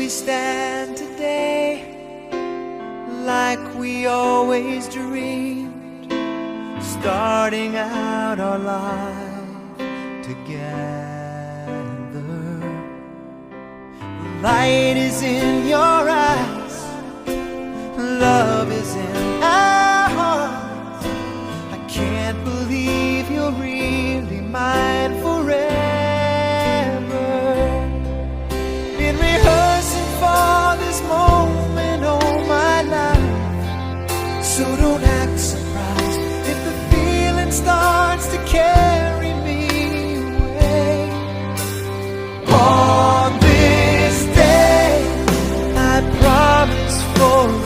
we stand today like we always dreamed, starting out our life together. Light is in your eyes, love is in our hearts. I can't believe you're really mine forever. Been rehearsing for this moment all my life, so don't act surprised if the feeling starts to carry me away. On this day, I promise forever.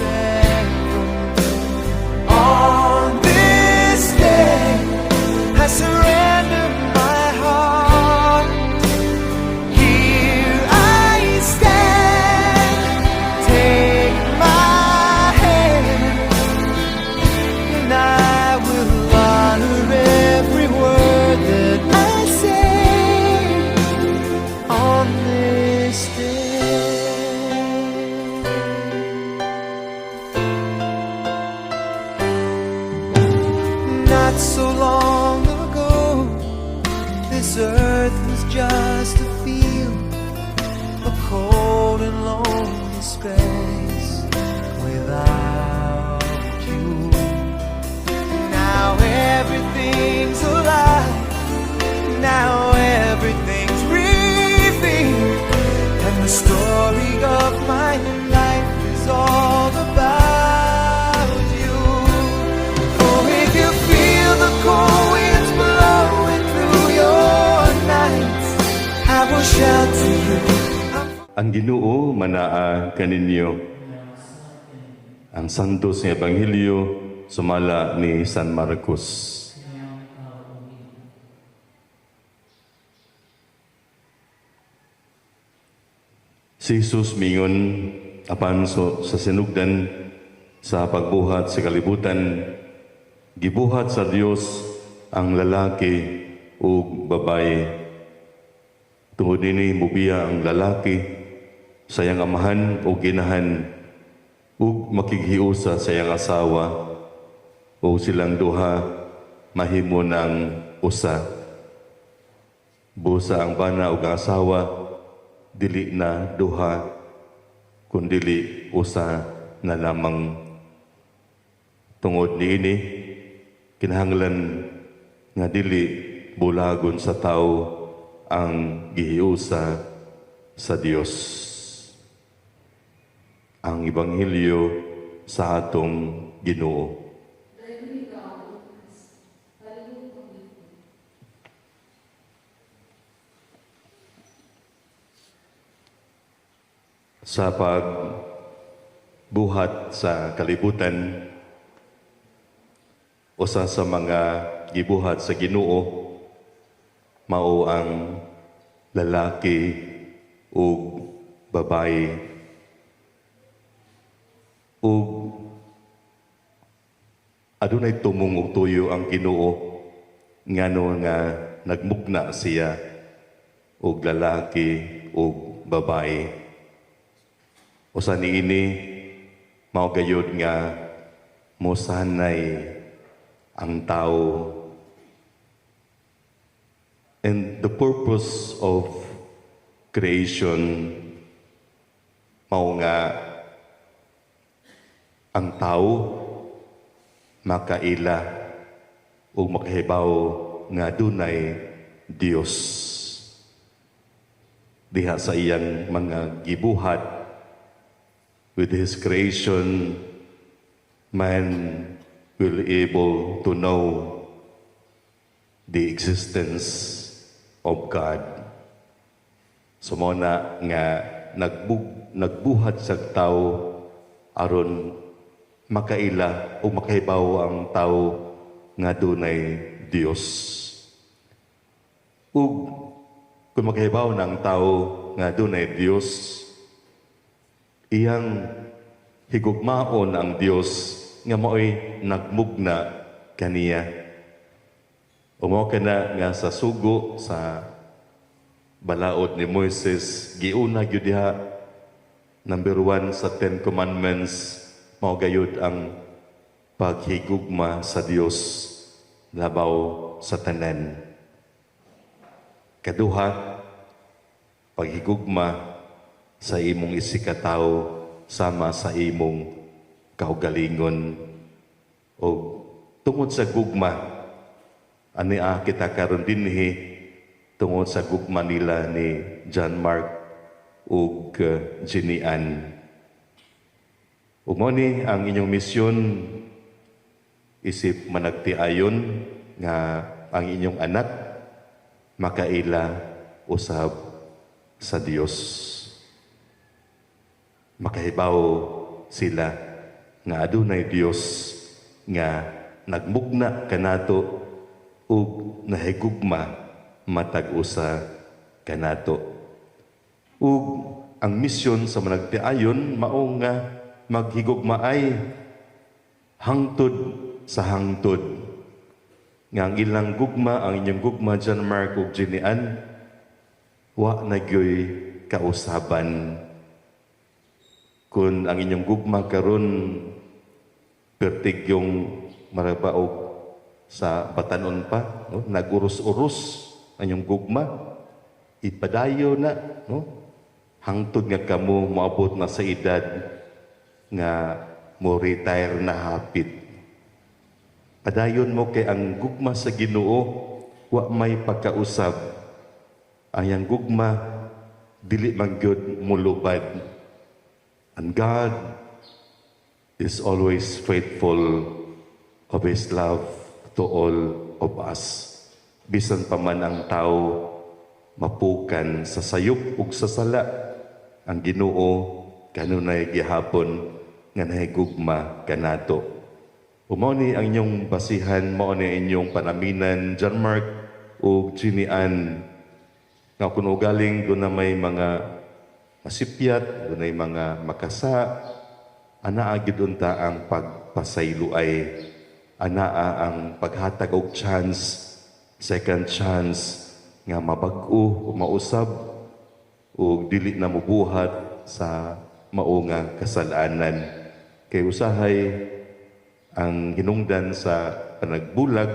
On this day, I surrender my heart. Here I stand, take my hand, and I will honor every word that I say on this day. Not so long ago, this earth was just a field, a cold and lonely space without you. Now everything's alive, now everything's breathing, and the story of my life is all about you. Oh, if you feel the cold winds blowing through your nights, I will shout to you. Ang Ginoo manaa kaninyo. Ang santos nga ebanghelyo sumala ni San Marcos. Si Jesus mingon apan sa sinugdan sa pagbuhat sa kalibutan, gibuhat sa Dios ang lalaki ug babae. Tungod ini mubiya ang lalaki sa iyang amahan o ginahan ug makighiusa sa iyang asawa o silang duha mahimo ng usa. Busa ang bana ug ang asawa dili na duha kundili usa na lamang. Tungod niini kinahanglan nga dili bulagon sa tao ang gihiusa sa Dios. Ang ebanghelyo sa atong Ginoo. Sa pagbuhat sa kalibutan, usa sa mga gibuhat sa Ginoo mao ang lalaki ug babae. Ug adunay tumong ug tuyo ang Ginoo ngano nga nagmugna siya og lalaki ug babae. Usa niini mao gayud nga mosanay ang tao. And the purpose of creation mao nga ang tao makaila o makahibaw nga dunay Dios. Diha sa iyang mga gibuhat with His creation, man will able to know the existence of God. So mo na nga nagbuhat sa tao aron makaila o makahibaw ang tao nga dunay Dios. Ug kung makahibaw ng tao nga dunay Dios, iyang higugmaon ang Dios nga mao'y nagmugna kaniya. Umaw ka na nga sa sugo sa balaod ni Moises, giuna gyud diha Number 1 sa 10 Commandments, mao gayud ang paghigugma sa Dios labaw sa tanan. Kaduha, paghigugma sa imong isikatawo sama sa imong kaugalingon. O tungod sa gugma, ani kita karon dinhi tungod sa gugma nila ni John Mark ug Jenny Ann. Umoni ang inyong misyon isip managtiayon nga ang inyong anak makaila usab sa Dios. Makahibaw sila nga adunay Dios nga nagmugna kanato ug nahigugma matag usa kanato. Ug ang misyon sa managtiayon mao nga maghigugmaay hangtod sa hangtod. Nga ang ilang gugma, ang inyong gugma, John Mark ug Jenny Ann, wa na gyoy kausaban. Kung ang inyong gugma karon pertig yung marabaog sa batanon pa, no? Nag-urus-urus ang inyong gugma, ipadayo na, no? Hangtod nga kamo moabot na sa edad nga mo retire na hapit. Padayon mo kay ang gugma sa Ginoo wa may pagkausab. Ang gugma dili man gyud mulubad. And God is always faithful of His love to all of us. Bisan pa man ang tao mapukan sa sayop ug sa sala, ang Ginoo kanunay gihapon nga nahigugma kanato. Mao ni ang inyong basihan, mao ni inyong panaminan, John Mark ug Jenny Ann. Nga kung galing doon na may mga masipyat, doon ay mga makasa, anaa gid unta ang pagpasayloay, anaa ang paghatag og chance, second chance nga mabag-o, mausab ug dili na mubuhat sa mao nga kasalanan. Kay usahay ang hinungdan sa panagbulag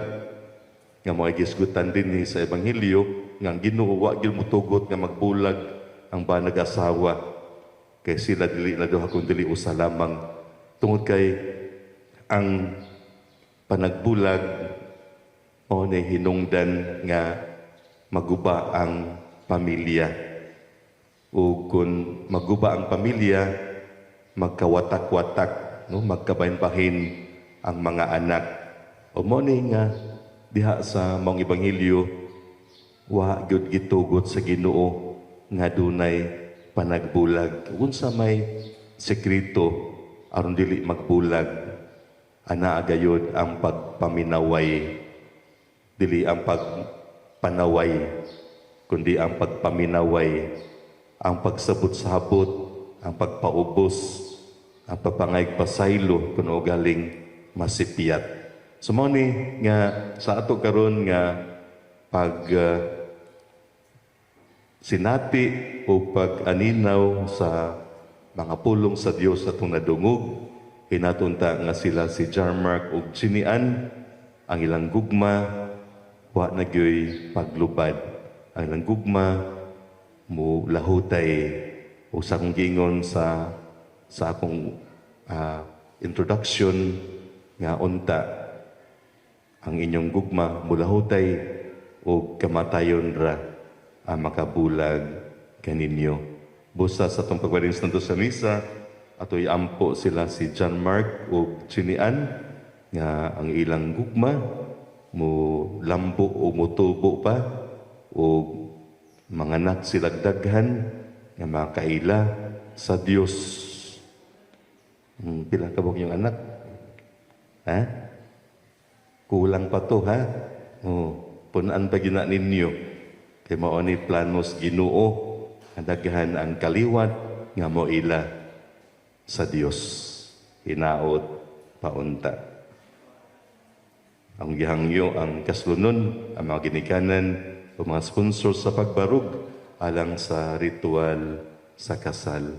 nga mao gisgutan dinhi sa ebanghelyo nga ang Ginoo wa gyud mutugot nga magbulag ang banag asawa kay sila dili na duha kun dili usa lamang tungod kay ang panagbulag mao ni hinungdan nga maguba ang pamilya. O kung maguba ang pamilya, magkawatak-watak, no? Magkabahin-bahin ang mga anak. O mo ni nga diha sa maong ebanghelyo wa gyud gitugot sa Ginoo nga dunay panagbulag. Unsa may sekreto aron dili magbulag, ana agayod ang pagpaminaway. Dili ang pagpanaway, kundi ang pagpaminaway, ang pagsabot-sabot, ang pagpaubos, ang pagpangayag pasaylo kung galing masipiyat. So mao ni nga sa ato karon nga pag sinati o pag-aninaw sa mga pulong sa Dios atong nadungog, hinatunta nga sila si John Mark ug Jenny Ann, ang ilang gugma wa na gyoy paglubad. Ang ilang gugma mo lahutay o sa akong gingon sa akong introduction nga unta ang inyong gugma mulahutay o kamatayon ra ang makabulag kaninyo. Busa sa itong pagbalins nato sa misa, ato'y ampo sila si John Mark o Jenny Ann nga ang ilang gugma mo lambo o mutubo pa o mga anak silang daghan nga makaila sa Dios. Pila ka ba yung anak? Ha? Kulang pa to, ha? Punaan pa gina ninyo. Kaya mao ni planos Ginoo, daghan ang kaliwat nga moila sa Dios. Hinaot paunta. Ang gihangyo, ang kaslunon, ang mga ginikanan, o mga sponsor sa pagbarug alang sa ritual sa kasal.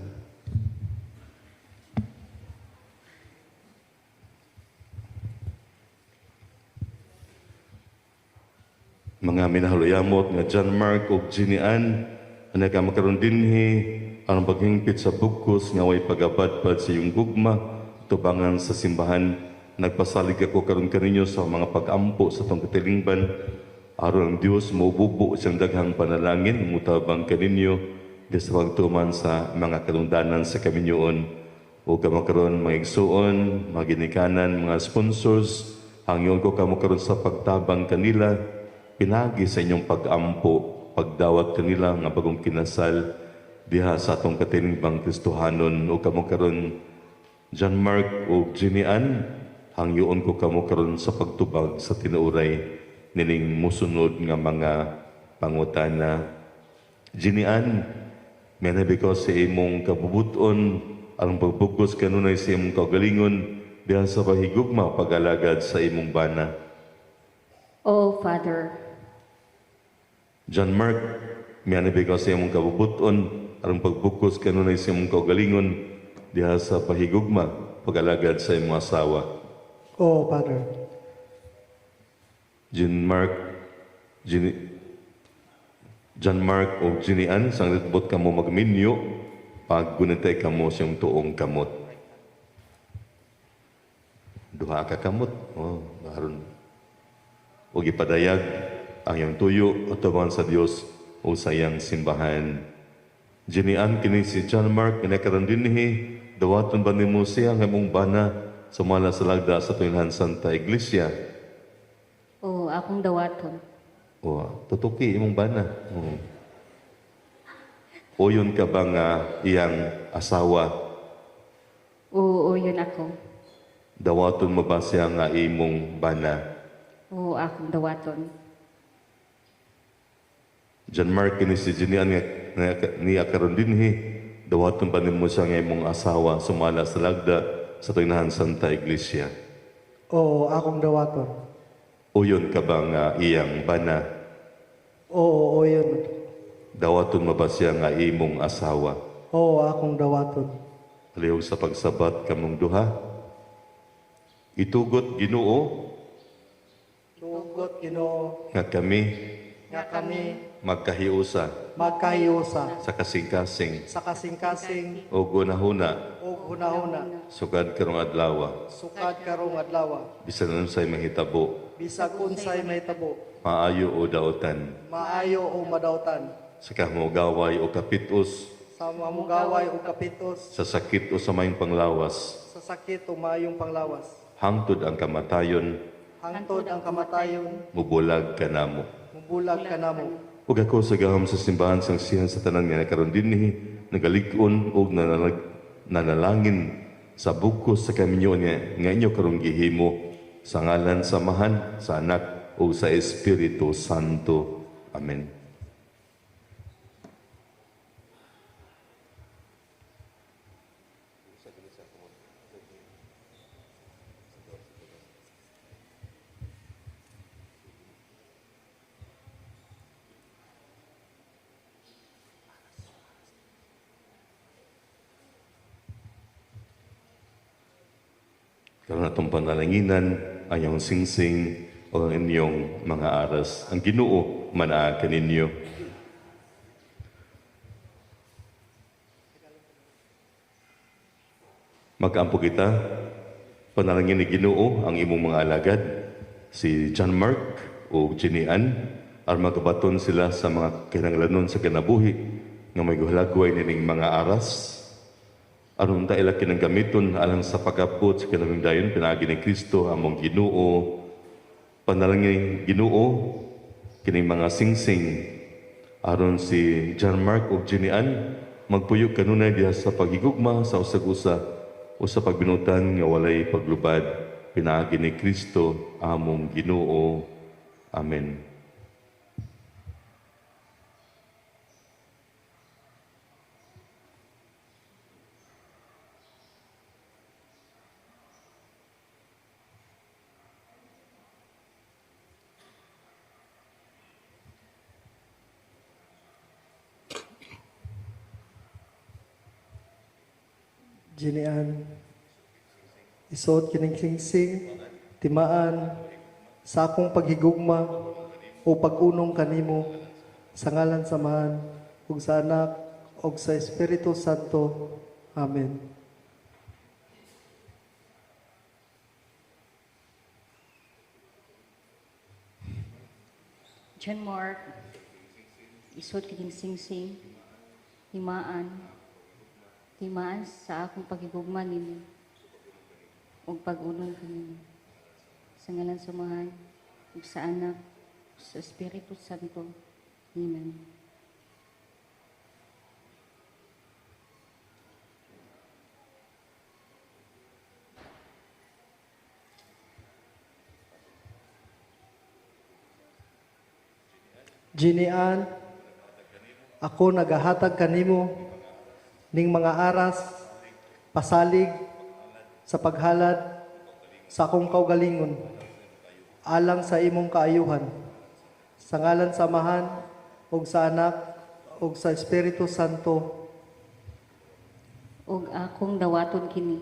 mga minahaluyamot nga John Mark ug Jenny Ann, ana ka makaron dinhi ang paghingpit sa bugkos nga way pagabadbad sa iyong gugma tubangan sa simbahan. Nagpasalig ako karon kaninyo sa mga pag-ampo sa tong katilingban aron ang Dios mobubo siyang daghang panalangin mutabang kaninyo di sa pagtuman sa mga kalungdanan sa kaminyoon o kamo karon mga igsuon, mga ginikanan, mga sponsors, hangyon ko kamo karon sa pagtabang kanila pinagi sa inyong pag-ampo, pagdawat kanila nga bagong kinasal diha sa atong katilingban Kristohanon o kamo karon John Mark o Jenny Ann, hangyoon ko kamo karon sa pagtubag sa tinuoray nining musunod nga mga pangutana. Jenny Ann, may because sa imong kabubuton ang pagbugos kanunay sa imong kaugalingon diha sa pahigugma pag-alagad sa imong bana. Oh, Father, John Mark, may because sa imong kabubuton ang pagbugos kanunay sa imong kaugalingon diha sa pahigugma pag-alagad sa imong asawa. Oo, Father. John Mark o Jenny Ann, sang litbot kamo magminyo, pag gunitay kamo siyang tuong kamot. Duha ka kamot, maron. O gipadayag ang iyong tuyo at tabangan sa Dios o sa iyang simbahan. Jenny Ann, kini si John Mark, kinakaroon dinhi, dawaton ba nimo siya nga mong bana sumala sa lagda sa Tuilhan Santa Iglesia? oh, akong dawaton. O, tutuki imong bana. O yun ka ba nga iyang asawa? Oo, yun ako. Dawaton mo ba siya nga imong bana? Oo, akong dawaton. John Mark, kini si Jenny Ann niya karon dinhi, dawaton ba nimo siya nga imong asawa sumala sa lagda sa Tuilhan Santa Iglesia? Oo, akong dawaton. O yun ka ba nga iyang bana? Oo, yun. Dawaton mo ba siya nga imong asawa? Oo, akong dawaton. Alihog sa pagsabat kamong duha, itugot Ginoo Tugot, Ginoo, nga kami nga kami magkahiusa magkahiusa sa kasing-kasing sa kasing-kasing o gunahuna o hunahuna, sugad karong adlaw sukad karong adlaw, bisan unsay mahitabo bisag unsay mahitabo, maayo o daotan maayo o madawtan, sa kamugaway o kapitos sa mamugaway o kapitos, sa sakit o sa mayong panglawas sa sakit o mayong panglawas, hangtod ang kamatayon hangtod ang kamatayon, mubulag kanamo. mubulag ka namo. Ug ako sa gaham sa simbahan sang sihan sa tanan nga karon dinhi nagalig-on ug nanalangin sa bugkos sa kaminyo nga inyo karong gihimo sa ngalan sa Amahan, sa Anak ug sa Espiritu Santo. Amen. Karon atong panalanginan ang iyong singsing o ang inyong mga aras. Ang Ginoo manaa kaninyo. Mag-ampo kita, panalangin ni Ginoo ang imong mga alagad, si John Mark o Jenny Ann, aron magabaton sila sa mga kinahanglanon sa kinabuhi nga may guhalagway nining mga aras. Aron ta ila kinang gamiton alang sa pagabot sa kinahanglanon pinaagi ni Kristo among Ginoo. Panalangin Ginoo kining mga singsing aron si John Mark ug Jenny Ann magpuyo kanunay diha sa paghigugma sa usag-usa o sa pagbinutan nga walay paglubad pinaagi ni Kristo among Ginoo. Amen. Jenny Ann, isod kining singsing, timaan, sa akong paghigugma, o pag-unong kanimo sa ngalan samahan ug sa anak ug sa Espiritu Santo. Amen. John Mark, isod kining sing-sing, himaan sa akong pagigugma nimo ug pag-unong kanimo. Sa ngalan samahan ug sa anak ug sa Espiritu Santo. Amen. Jinian, ako nagahatag kanimo ning mga aras, pasalig sa paghalad sa akong kaugalingon alang sa imong kaayuhan. Sa ngalan samahan ug sa anak ug sa Espiritu Santo. Ug akong dawaton kini.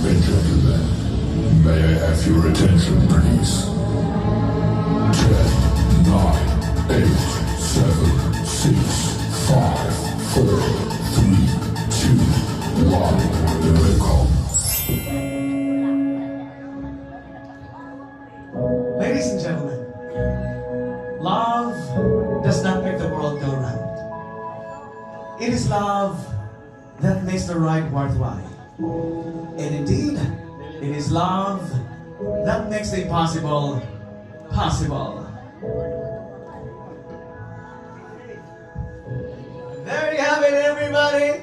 and gentlemen, may I have your attention, please? 10, 9, 8, 7, 6, 5, 4, 3, 2, 1. Here it comes. Ladies and gentlemen, love does not make the world go round. It is love that makes the ride worthwhile. And indeed, it is love that makes the impossible possible. There you have it, everybody.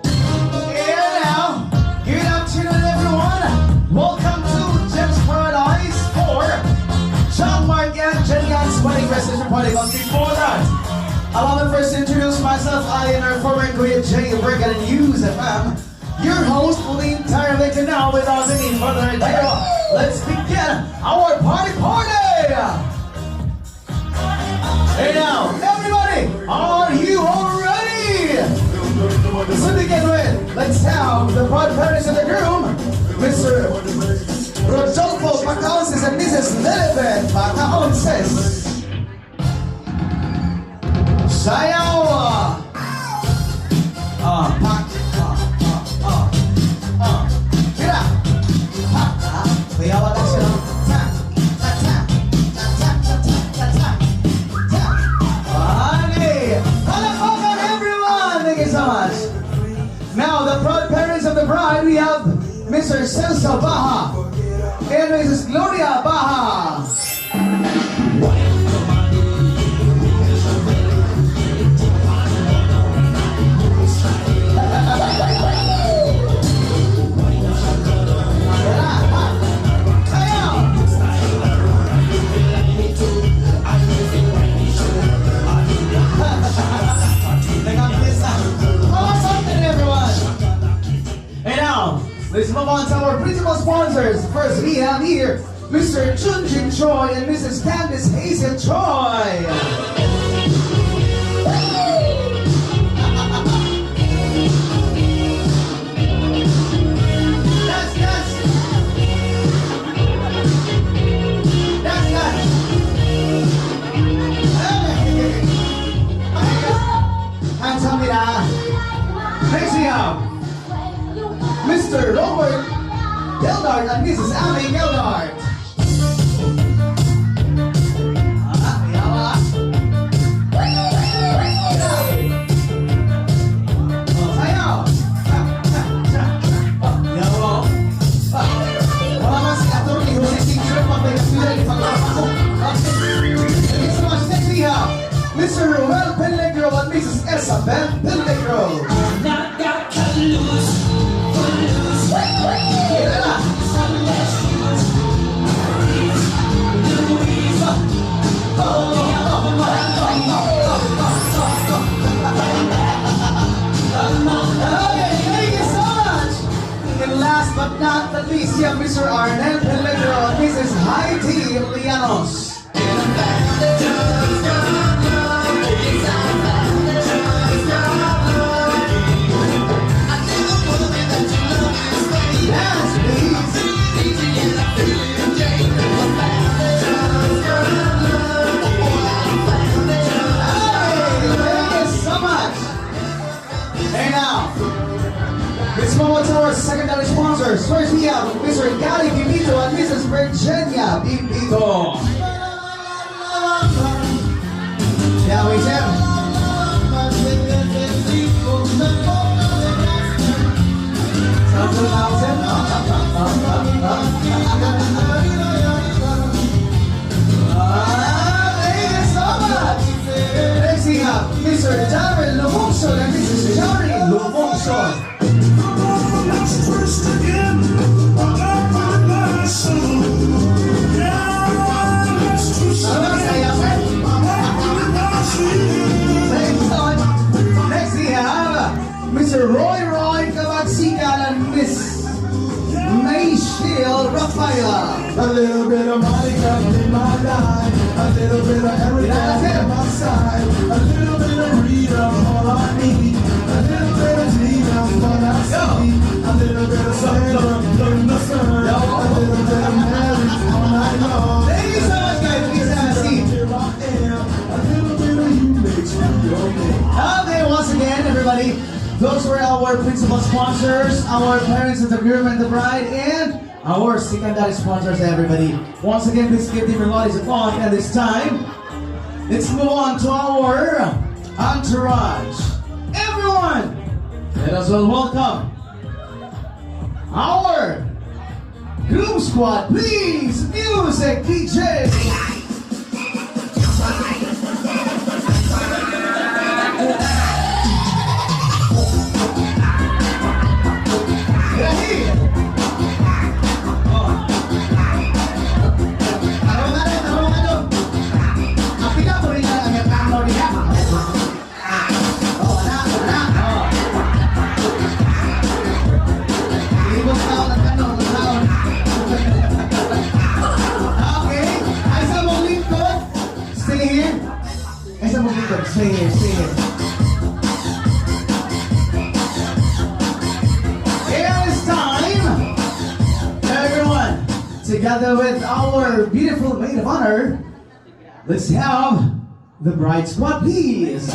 And now, good afternoon, everyone. Welcome to Jim's Paradise for John Mark and Jenny Ann's wedding reception party. But before that, allow me first to introduce myself. I am our former Kuya Jay Brigham and News FM. Your host will be entirely to now without any further ado. Let's begin our party! Hey now, everybody, are you all ready? To begin with, let's have the proud parents of the groom, Mr. Rodolfo Pacaonces and Mrs. Lilibet Pacaonces. Sayaw! Tira! Mayawa lang sila. Palakpakan, everyone! Thank you so much. Now, the proud parents of the bride, we have Mr. Celso Baha and Mrs. Gloria Baha. Let's move on to our principal sponsors. First, we have here Mr. Junjin Choi and Mrs. Candice Hazel Choi. That's have Mr. Robert Geldart and Mrs. Amy Geldart. Mr. Ruel Pellegro and Mrs. Isabel Pellegro. Okay, thank you so much. And last but not the least, you have Mr. Arnel Pellegro and Mrs. Heidi Lianos. Dance, please. Hey, thank you so much. Hey now, this moment's our secondary sponsors. First we have Mr. Gary Pipito and Mrs. Virginia Pipito. Yeah, we have. Sounds good, Mountain. Thank you so much. Next we have Mr. Darren Lumongson and Mrs. Jari Lumongson. Next we have Mr. Roy Cavagsigan and Miss Mayshale Rafaela. A little bit of Monica in my life, a little bit of everything on my side, a little bit of freedom, all I need, a little bit of freedom, what I see, a little bit of Sandra in the sun, a little bit of Mary all night long. Thank you so much, guys. Please have a seat. Here I am, a little bit of you makes me your name. Okay, once again, everybody, those were our principal sponsors, our parents of the groom and the bride, and our secondary sponsors, everybody. Once again, please give them your ladies a applause. At this time, let's move on to our entourage. Everyone, let us all welcome our groom squad. Please, music, DJ. Stay here, stay here. It is time, everyone, together with our beautiful maid of honor, let's have the bride squad, please.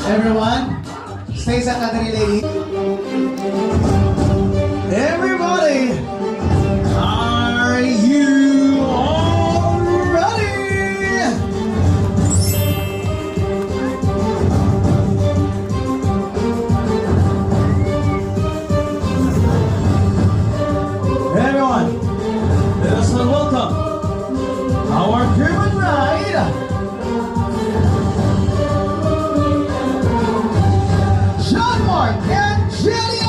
Everyone, stay sa kadri, lady. Everybody, are you all ready? Everyone, let us all welcome our groom and bride, John Mark and Jenny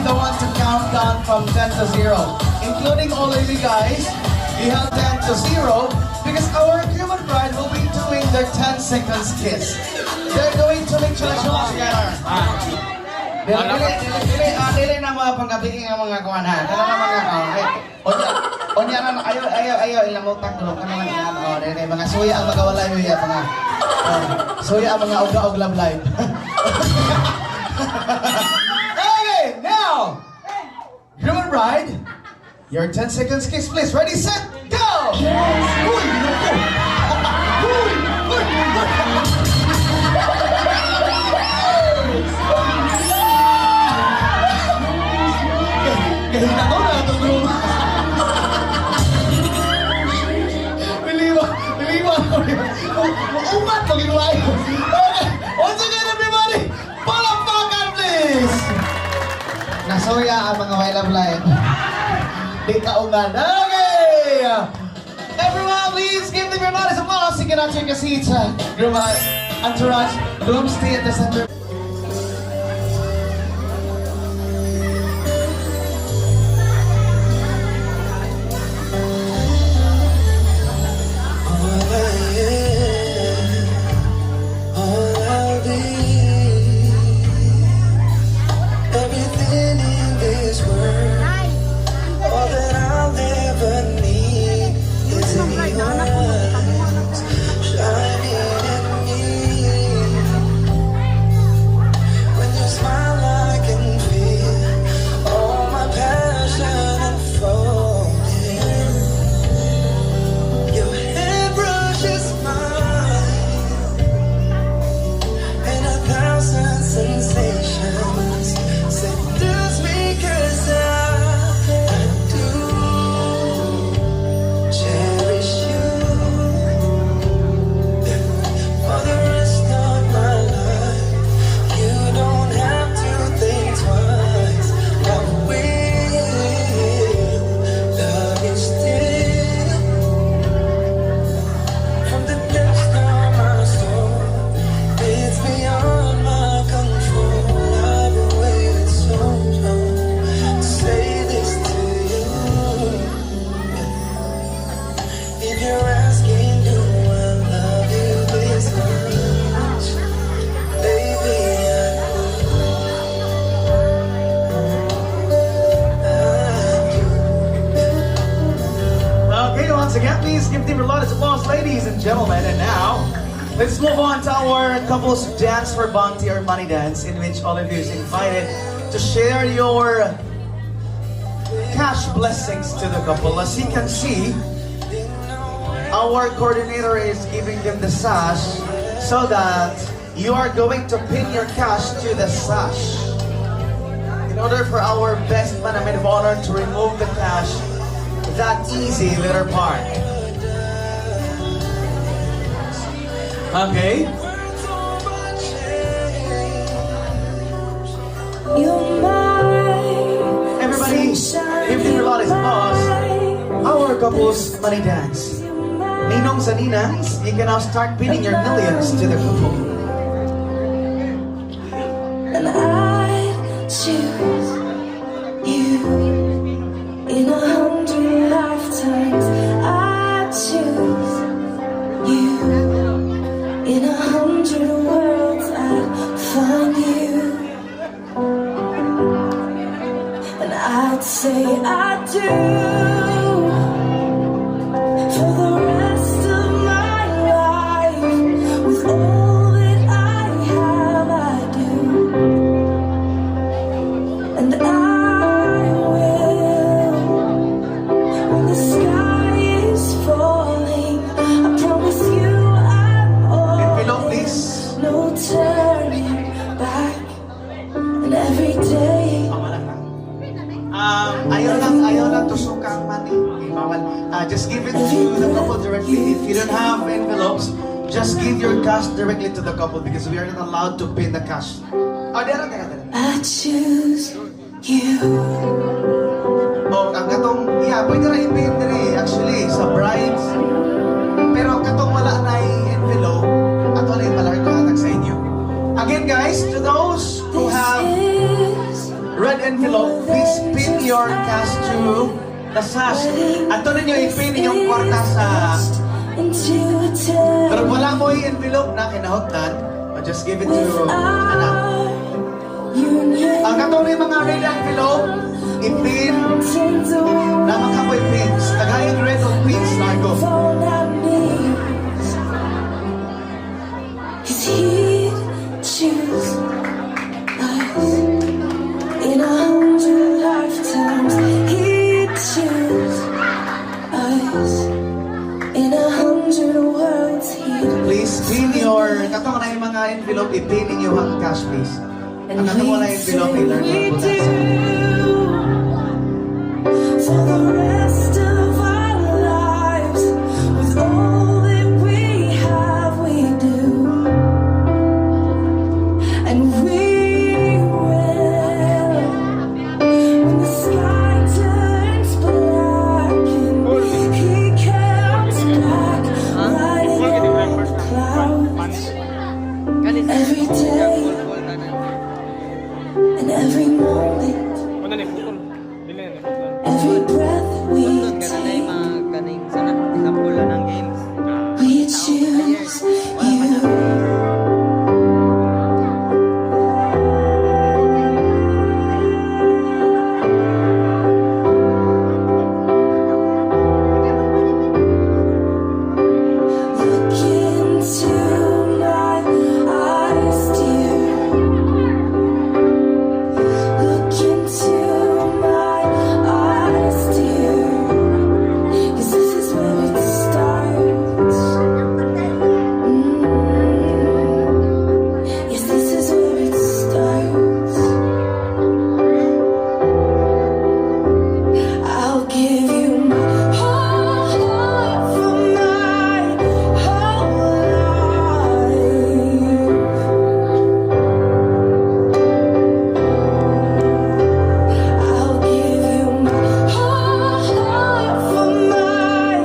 the one to count down from 10 to 0. Including all of you guys, we have 10 to 0 because our human bride will be doing their 10 seconds kiss. They're going to make sure together. Dili na mga panggabi ng mga kuwan ha. Kala na mga okay. Onya na ayaw ilang utak dulu kan mga yan. Oh, dili mga suya ang magawala yo ya mga. Suya ang mga uga-ug love life. Okay, now human bride, your 10 seconds kiss please. Ready, set, go! Uy, naku! Uy! Kahita ko na ito, bro. Believe ako. Umat ko ginawa yun. Okay, once again everybody, palakpakan please! Nasuya ang mga way love life. Di kaungan. Okay! Everyone, please give them your loudest applause. You cannot take a seat. Your entourage, don't stay at the center. Everything in this world, all that I'll ever need is in your eyes, shining in me. When you smile, I can feel all my passion unfolding. Your hair brushes mine, and 1,000 sensations seduce me 'cause I do cherish you for the rest of my life. You don't have to think twice. I will love you still from the depths of my soul. It's beyond my control. I've waited so long to say this to you. If you're asking, do I love you this much? Baby, Okay, once again, please give them a lot of applause, ladies and gentlemen. And now, let's move on to our couples dance for bounty or money dance, in which all of you is invited to share your cash blessings to the couple. As you can see, our coordinator is giving them the sash so that you are going to pin your cash to the sash. In order for our best man and maid of honor to remove the cash that easy little part. Okay? Everybody, give them your loudest applause. Our couple's money dance. Ninongs and ninangs, you can now start pinning your millions to the couple. and I choose you in 100 lifetimes. I choose you in 100 worlds. I'd find you, and I'd say I do. For the rest of my life, with all that I have, I do. And I will, when the sky is falling, I promise you I'm all Envelope, please. no turning back. And every day Ayaw lang tusukang money. Okay, bawal. Just give it to the couple directly. If you don't have envelopes, just give your cash directly to the couple because we are not allowed to pin the cash. Teka. I choose you. Oh, ang katong, pwede na i-pin din actually, sa brides. Pero ang katong wala na envelope, at wala yung malarga hatag sa inyo. Again guys, to those who have This is red envelope, please pin your cash to the sash. Ato ninyo i-pin inyong kwarta sa... Pero wala mo yung envelope na kinahutdan, just give it to anak. Ang katong yung mga red envelope, i-pin, naman ka po i-pins. Tagayang red o pins na ito. He'd choose us in 100 lifetimes. He'd choose us in 100 worlds. Please pin your, katong na yung mga envelope, i-pin ninyo ang cash please. Ang katong na envelope, i-learn mo po For the rest of our lives, with all that we have, we do, and we will. When the sky turns black and he comes back, riding on the clouds, every day and every moment. Every breath we take, we choose you. Look into my eyes, dear. Look into my eyes, dear. 'Cause this is where it starts. Yes, this is where it starts. I'll give you my whole heart for my whole life. I'll give you my whole heart for my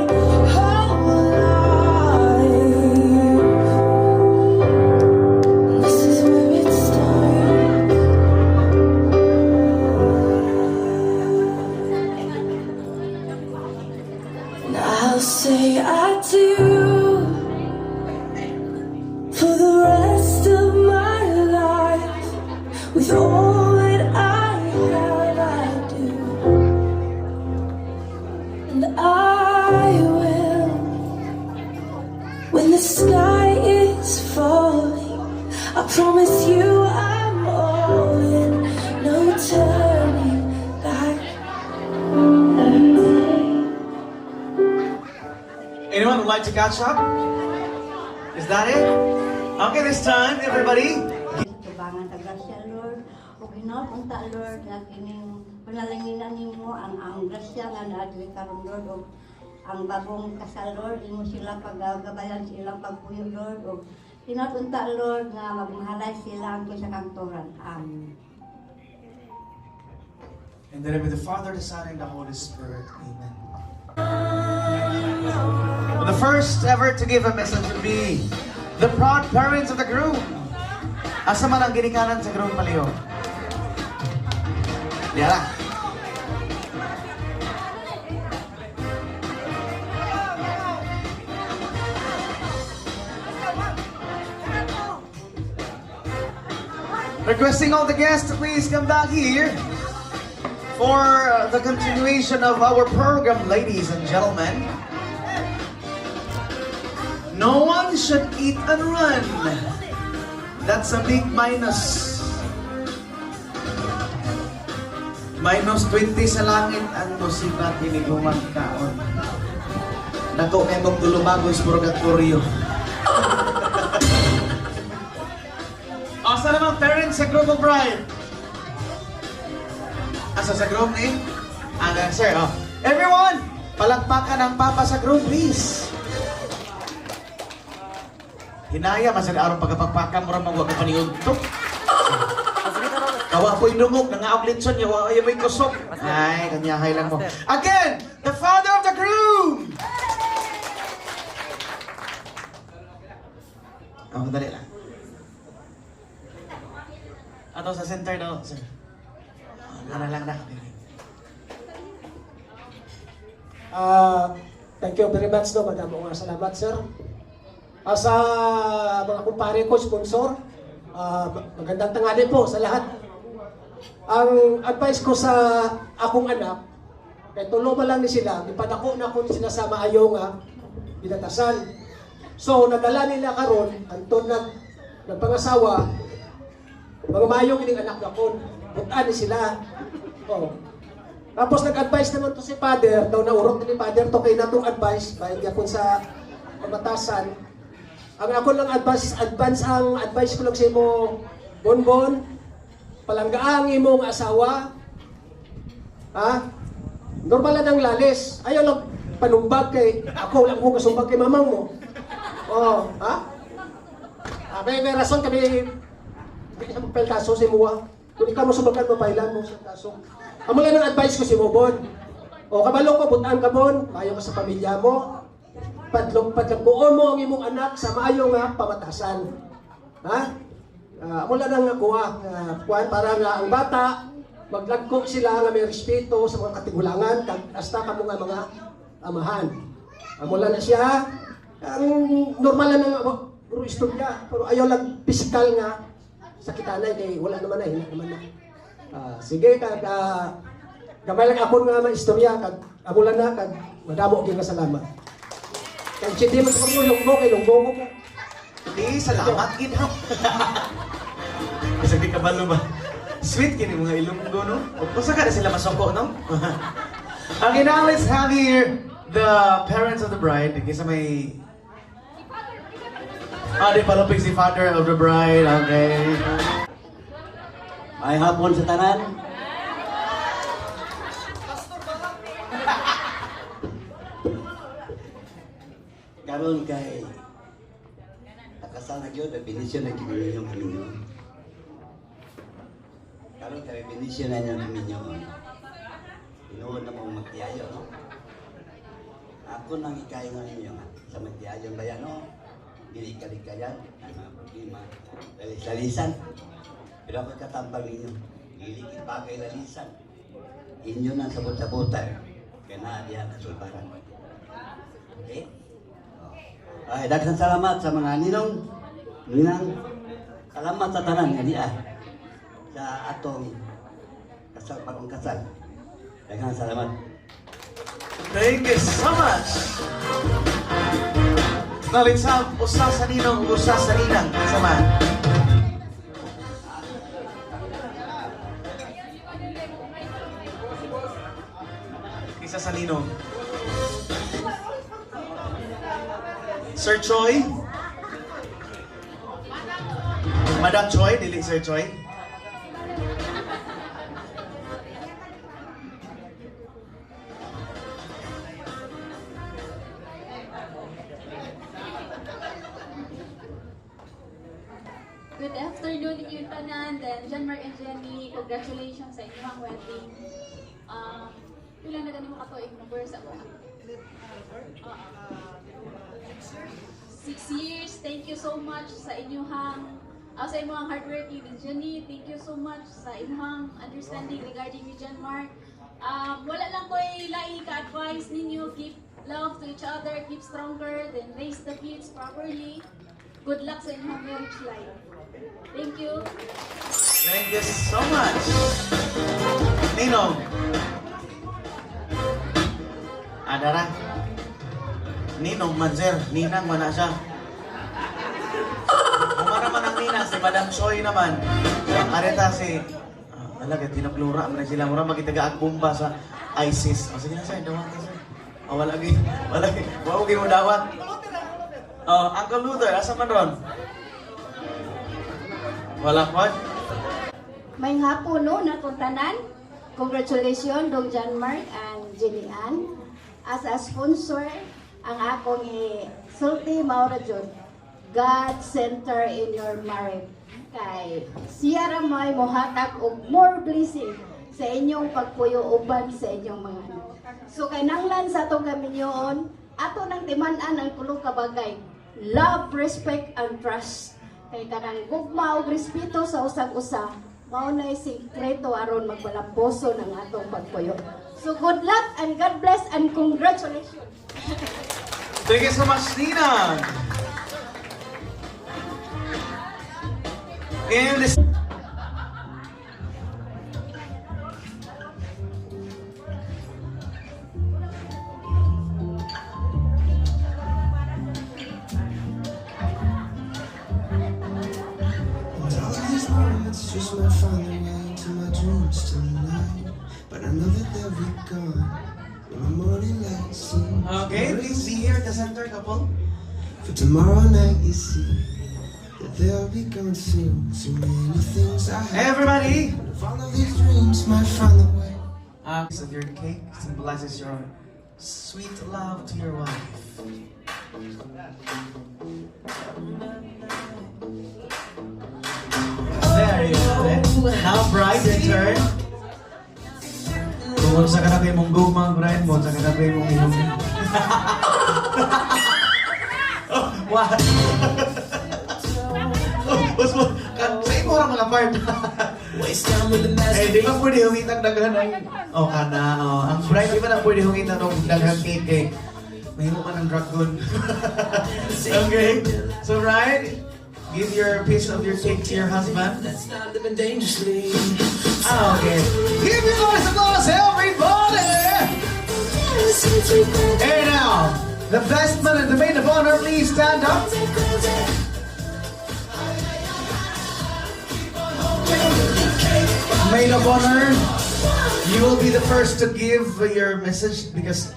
whole life. This is where it starts. And I'll say I do for the rest of my life. With all that I have, I do. And I will. When the sky is falling, I promise you I'm all in. No turning back. Anyone would like to catch up? Is that it? Okay, this time, everybody. Tubangan tagasya, Lord. O ginapunta, Lord, na kining panalanginan nimo ang grasya nga naadwi karon, Lord. O ang bagong kasal, Lord, imo sila paggabayan sa ilang pagpuyo, Lord. O tinatunta, Lord, nga magmahalay sila ang sa kantoran. Amen. In the name of the Father, the Son, and the Holy Spirit. Amen. The first ever to give a message will be the proud parents of the groom. Asa man ang ginikanan sa groom paliho? Yara. Requesting all the guests to please come back here for the continuation of our program, ladies and gentlemen. No one should eat and run. That's a big minus. Minus 20 sa langit ang musika tinigumang kaon. Nako may magdulumagos purgatorio. Asa namang parents sa group of bride? Asa sa group ni? Hanggang sir, oh. Everyone, palakpakan ang papa sa group, please. Hinaya, masad arong pagkapagpakan mo rin magwag na paningugtok. Kawa po'y dungog, nangaog litson niya, ayaw mo'y kusok. Ay, kanyahay lang mo. Again, the father of the groom! Oh, dali lang. Ato sa center daw, sir. Ano lang na. Thank you very much, no, madam. Mga salamat, sir. Sa mga kumpare ko, sponsor, magandang tanghali po sa lahat. Ang advice ko sa akong anak, kay tulo pa lang ni sila, ipadako na ko sila sa maayo nga, binatasan. So, nadala nila karon antod nagpangasawa, mga mayong ining anak na kon, butaan ni sila. Oh. Tapos nag-advise naman to si Father, daw naurot ni Father to kay natong advice, bayan niya kung sa pamatasan. Ang ako lang advice ko lang sa imo, Bonbon, palanggaan imong asawa, ha? Normal lang ang lalis. Ayaw lang panumbag kay, ako lang ko kasumbag kay mamang mo. Oh, ha? May rason kami, hindi ka magpail kaso sa imuha. Kung ikaw mo sumbagan mo, pailan mo sa kaso. Amo lang ang advice ko si mo, Bon. O kabalo ko, butaan ka, Bon. Mayo ka sa pamilya mo. Padlagbuon mo ang imong anak sa maayo nga pamatasan. Ha? Amo lang ang kuha. Para nga ang bata, maglagko sila nga may respeto sa mga katigulangan, hasta ka mga amahan. Amo lang na siya. Ang normal lang nga, puro istorya. Pero ayaw lang physical nga sakitanay kay wala naman na, hina naman na. Sige, gamay lang ako nga maistorya, amo lang na, madamo kong salamat. Kag hindi man ko lunggo kay lunggo ko. Hindi, salamat gid ha. Kasi di kabalo ba? Sweet kini mga Ilonggo, no? Usa ka na sila masoko, no? Okay, now let's have here the parents of the bride. Kaysa may... di palupig si father of the bride. Okay. Ay hapon sa tanan. Karon kay nakasal na gyud, benisyon na gyud yung kaminyo. Karon kay benisyon na yung kaminyo. Inuod na mong magtiayo, no? Ako nang ikayo nga ninyo sa magtiayo bayan, no? Dili kalikayan, ang mga problema, lalisan. Pero ako katambang ninyo, dili bagay lalisan. Inyo nang sabot-sabotan, kaya na diyan na sulbaran. Okay? Ay, daghang salamat sa mga ninong, salamat sa tanan nga diya sa atong kasal, bagong kasal. Daghang salamat. Thank you so much. Nalinsab, usa sa ninong, usa sa ninang. Sama. Isa sa ninong. Sir Choi? Madam Choi, dili Sir Choi? Good afternoon inyo tanan. Then John Mark and Jenny, congratulations sa inyong wedding. Ilan na ganun mo katuig number sa ko? 6 years. Thank you so much sa inyong sa inyong hard work ni Jenny. Thank you so much sa inyong understanding regarding ni John Mark. Wala lang ko'y laing ka-advise ninyo. Keep love to each other, keep stronger, then raise the kids properly. Good luck sa inyong marriage life. Thank you. Thank you so much. Ninong. Adara. Ninong man, sir. Ninang man na siya. Kung naman ang ninang, si Madam Choi naman. Areta si... Alaga, tinaplura man na sila. Mura magitagaag-bumba sa ISIS. Sige na, sir. Dawat na, sir. Wala lagi. Wala mo dawat. Uncle Luther, asa man ron? Wala ko. May hapon no natuntanan. Congratulations Dong John Mark and Jenny Ann. As a sponsor, ang akong sulti Maura Jud. God center in your marriage. Kay siya ra may mohatag og more blessing sa inyong pagpuyo uban sa inyong mga anak. So kay nanglan sa atong kaminyoon, ato nang timan-an ang tulo ka bagay. Love, respect, and trust. Kay kanang gugma og respeto sa usag-usa, mao na sikreto aron magpalamposo ng atong pagpuyo. So good luck and God bless and congratulations. Thank you so much, Nina. And this. All of these moments just might find their way into my dreams tonight. But I know that they'll be gone when the morning light seems. Okay, please be here at the center, couple. For tomorrow night, you see that they'll be gone soon. Too many things I have. Everybody. All of these dreams might find their way. So your cake symbolizes your sweet love to your wife. There you go. Now, bride, your turn. Tungkol sa kanapay mong gumang, bride mo, sa kanapay mong inumin. Oh, what? Bos mo, sa imo orang mga part. Eh, di ba pwede humitang daghan ang... Oh, kana, oh. Ang bride, di ba na pwede humitang ng daghang cake eh. Mahimo ka ng dragon. Okay. So, bride, give your piece of your cake to your husband. Okay. Give your guys applause, everybody! Hey now, the best man and the maid of honor, please stand up. Maid of honor, you will be the first to give your message because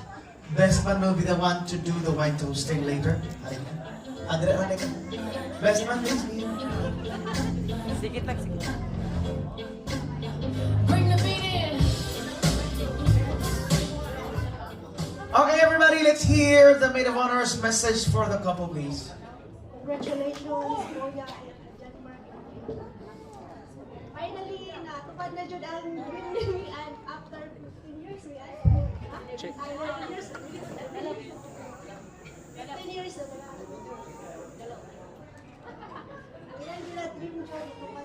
best man will be the one to do the wine toasting later. Best man, please. Bring the beat in. Okay, everybody, let's hear the maid of honor's message for the couple, please. Congratulations, Kuya John Mark. Finally, natupad na jud ang dream ni and after 15 years we are 15 years na wala. Ilan nila dream job tupad.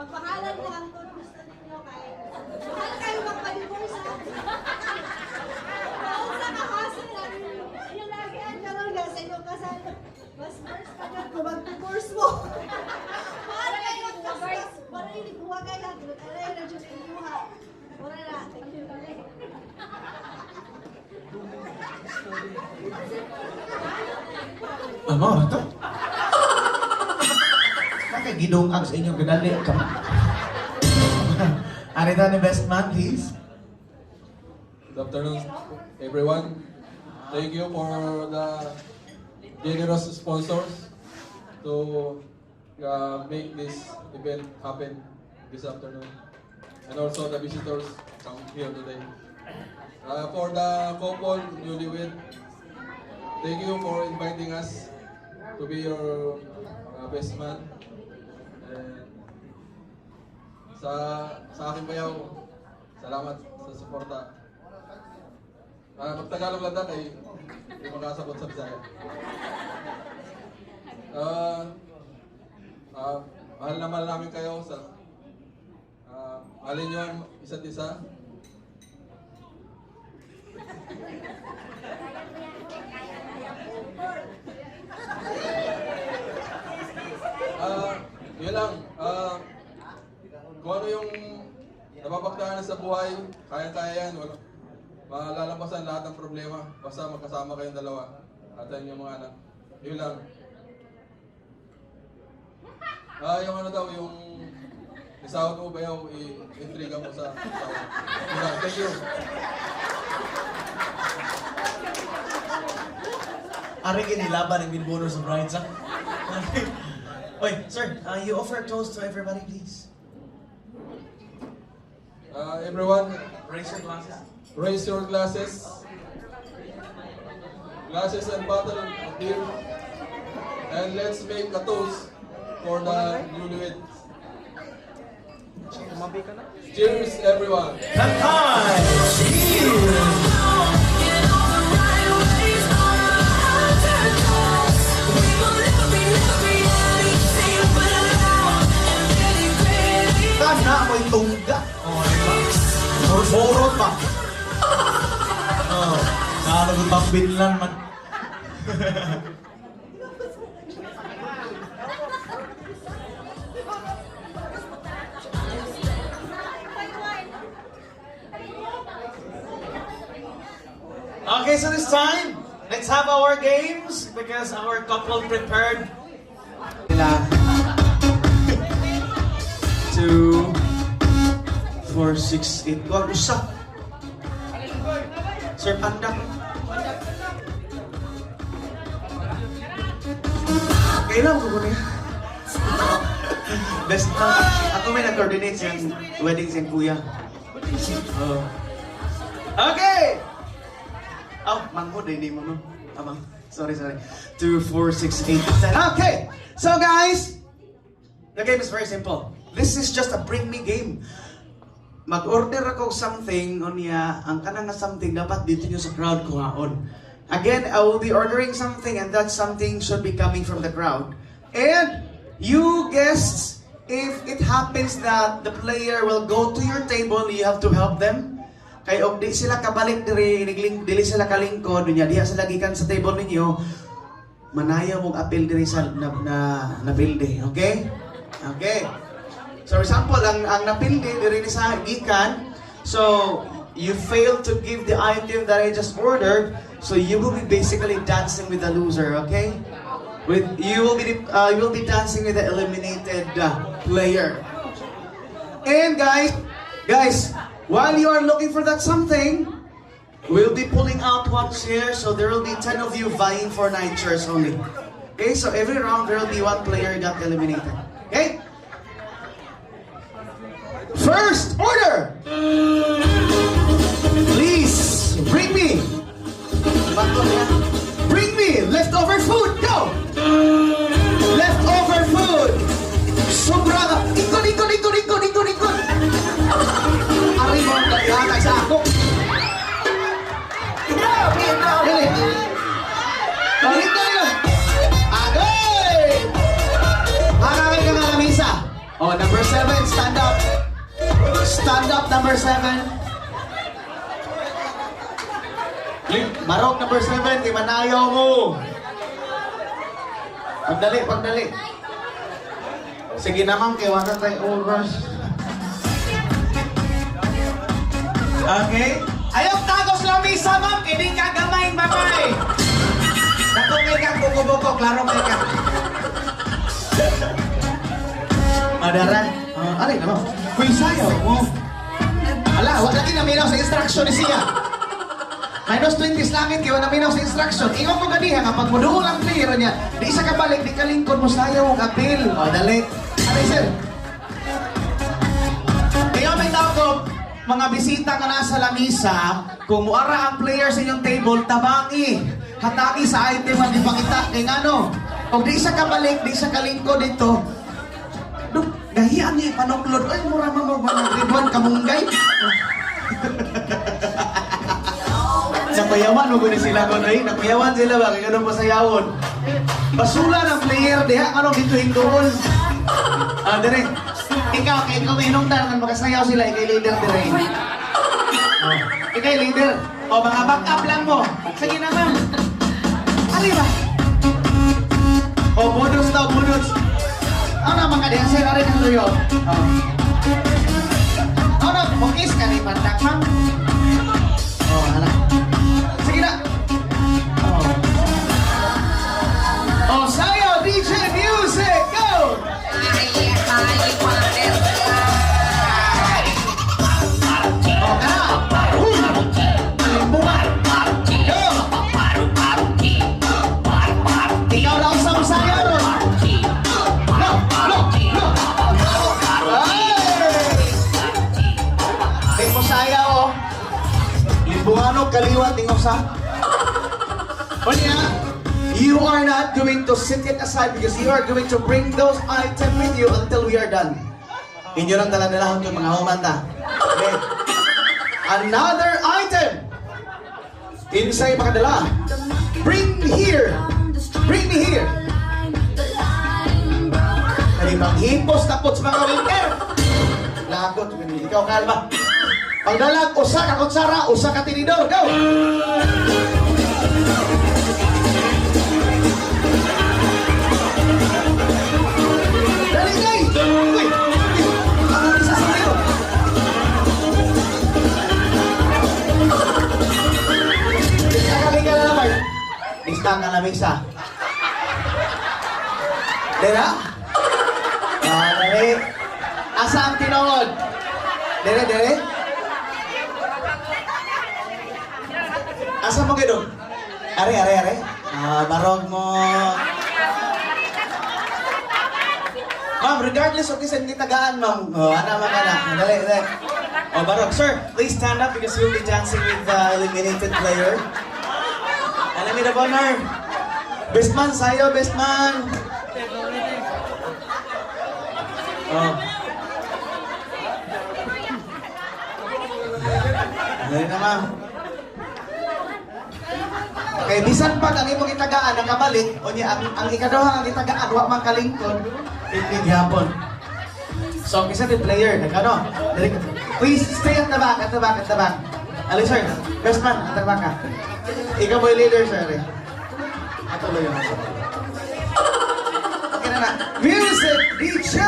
Magpangalan ko ang gusto ninyo kay mahal kayo magpa-divorce ha. Sa kahasin namin, yung lagi ang karoon nga sa inyong kasal. Mas first ka dyan kung mag-divorce mo. Mahal kayo mag-divorce. Wala yung huwagay ha. Alay na dyan inyo ha. Wala na. Thank you. Ano ito? Nakagidungag sa inyong gadali. Arita ni best man, please. Good afternoon, everyone. Thank you for the generous sponsors to make this event happen this afternoon. And also the visitors come here today. For the couple newlywed, thank you for inviting us to be your best man. And sa aking bayaw, salamat sa suporta. Magtagalog lang kay hindi makasabot sa Bisaya. Mahal na mahal namin kayo sa mahalin nyo ang isa't isa. Yun lang. Kung ano yung napapagdaanan sa buhay, kaya-kaya yan. Malalampasan lahat ng problema. Basta magkasama kayong dalawa. At yung mga anak. Yun lang. Yung ano daw, yung isawat mo ba yung i-intriga mo sa asawa. Yun lang. Thank you. Ari kinilaban ng binbono sa brides ha? Oy, sir, you offer a toast to everybody, please. Everyone, Raise your glasses. raise your glasses. Glasses and bottle of beer. And let's make a toast for the newlyweds. Cheers, everyone. Kantai! Cheers! may tungga. Oh, diba? Moro-moro pa. Oh, nakakagutapin lang man. Okay, so this time, let's have our games because our couple prepared. 2, 4, 6, 8. Wag usap. Sir Panda. Kailan ko niya? Best ako may nag-coordinate siyang wedding siyang kuya. Oh. Okay! Oh, manghod eh, hindi mo no? Amang. Sorry. 2, 4, 6, 8, 10. Okay! So guys, the game is very simple. This is just a bring me game. Mag-order ako something o niya, ang kanang nga something dapat dito nyo sa crowd kuhaon. Again, I will be ordering something and that something should be coming from the crowd. And you guests, if it happens that the player will go to your table, you have to help them. Kaya og di sila kabalik dili sila kalingkod niya, diha sila gikan sa table ninyo, manayaw mong apil diri sa na pilde, okay? Okay. So for example, ang napilde diri ni sa gikan, so you failed to give the item that I just ordered, so you will be basically dancing with the loser, okay? You will be dancing with the eliminated player. And guys, while you are looking for that something, we'll be pulling out one chair, so there will be 10 of you vying for 9 chairs only. Okay, so every round there will be one player that eliminated. Okay? First order! Please, bring me leftover food, go! Leftover food! Sobra! Ikon! Ari mo ang daghatay sa ako! Dali! Balik na yun! Agay! Harangin ka nga lamisa! Oh, number 7, stand up! Stand up, number 7. Marok, number 7, kay manayaw mo. Pagdali. Sige naman, kay wala tayo oras. Okay? Ayaw tagos lang misa, ma'am. Hindi ka gamayin, babay. Nakukay ka, buko-buko. Klaro kay ka. Madaran. Alay naman. Kuy sayaw mo. Ala, wala din naminaw sa instruction ni siya. Minus 20 langit, kaya naminaw sa instruction. Ingon mo ganiha, kapag muduol ang player niya, di isa ka balik, di ka lingkod mo sayaw ang apil. O, dali. Alay, sir. Kaya may tao ko, mga bisita nga nasa lamisa, kung muara ang player sa inyong table, tabangi. Hatagi sa item ang ipakita. Kaya nga no, kung di isa ka balik, di isa ka lingkod dito, gahiyan niya panuklod. Ay, mura mo mga grade 1 kamunggay. Sa payawan, huwag na sila ko na yun. Napayawan sila ba? Kaya ganun pasayawon. Basula ng player, diha. Ano, dito hindoon. Dire. Ikaw may inungdan. Makasayaw sila. Ikay leader, dire. Ikay leader. O, mga back-up lang mo. Sige naman. Ano ba? O, bonus daw, bonus. Ano mga diyan sila rin ang luyo? Ano, mukis ka ni Pandak, ma'am? Oh, hala. Sige na. Oh, sayo, DJ Music, go! Oh, na! Bumat! Go! Ikaw lang sa sayo, no? Limbuano, kaliwat, tingosa. You are not going to sit it aside because you are going to bring those items with you until we are done. Inyo lang dala-dalahon yung mga humanta. Okay. Another item. Insay makadala. Bring me here. Bring me here. Kaya maghipos tapos mga winter. Lagot, ikaw kalma. Pagdalag, usa ka kutsara, usa ka tinidor. Go! Dali, dali! Uy! Ano isa sa iyo? Kagaling ka na naman. Lista ka na misa. Dera? Dali. Asa ang tinawad? Dere, dere? Asa mo gano'n? Are, are, are? Barog mo. Ma'am, regardless of kisan tagaan, ma'am. Ana, ma'am, ana. Dali, dali. Barog. Sir, please stand up because we'll be dancing with the eliminated player. Alam niyo na ba, Nar? Best man sa'yo, best man. Dali na, ma'am. Okay, bisan pag ang imong itagaan nakabalik, o niya, ang ikaduha ang itagaan, wa man kalingkod, hindi hapon. So, isa din player, nagano? Please, stay at the back, at the back, at the back. Ali, sir, best man, at the back ka. Ikaw mo yung leader, sir. Atuloy yun. Okay na na. Music DJ!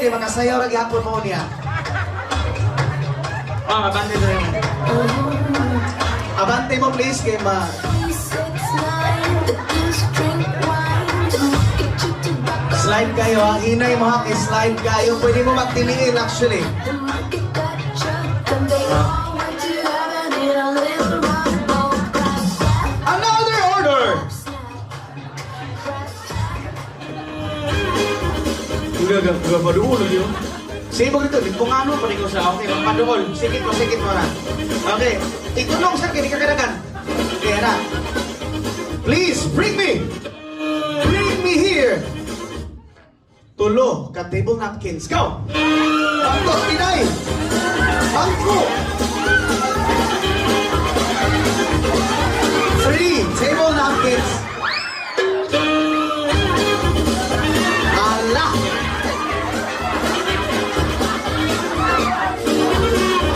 Makasayaw lagi hapon mo niya. Abante mo rin. Abante mo please kay ma. Slide kayo ha. Hinay mo ha. Slide kayo. Pwede mo magtiniin actually. Another order! Udah paduol yun. Sige mo ito, kung ano pa rin ko siya. Okay, paduol. Sikit mo na. Okay, itunong sir, kini kakadagan. Okay, na. Please, bring me here. Tulo, ka table napkins. Go! Bangko, pinay! Bangko! 3 table napkins. Allah!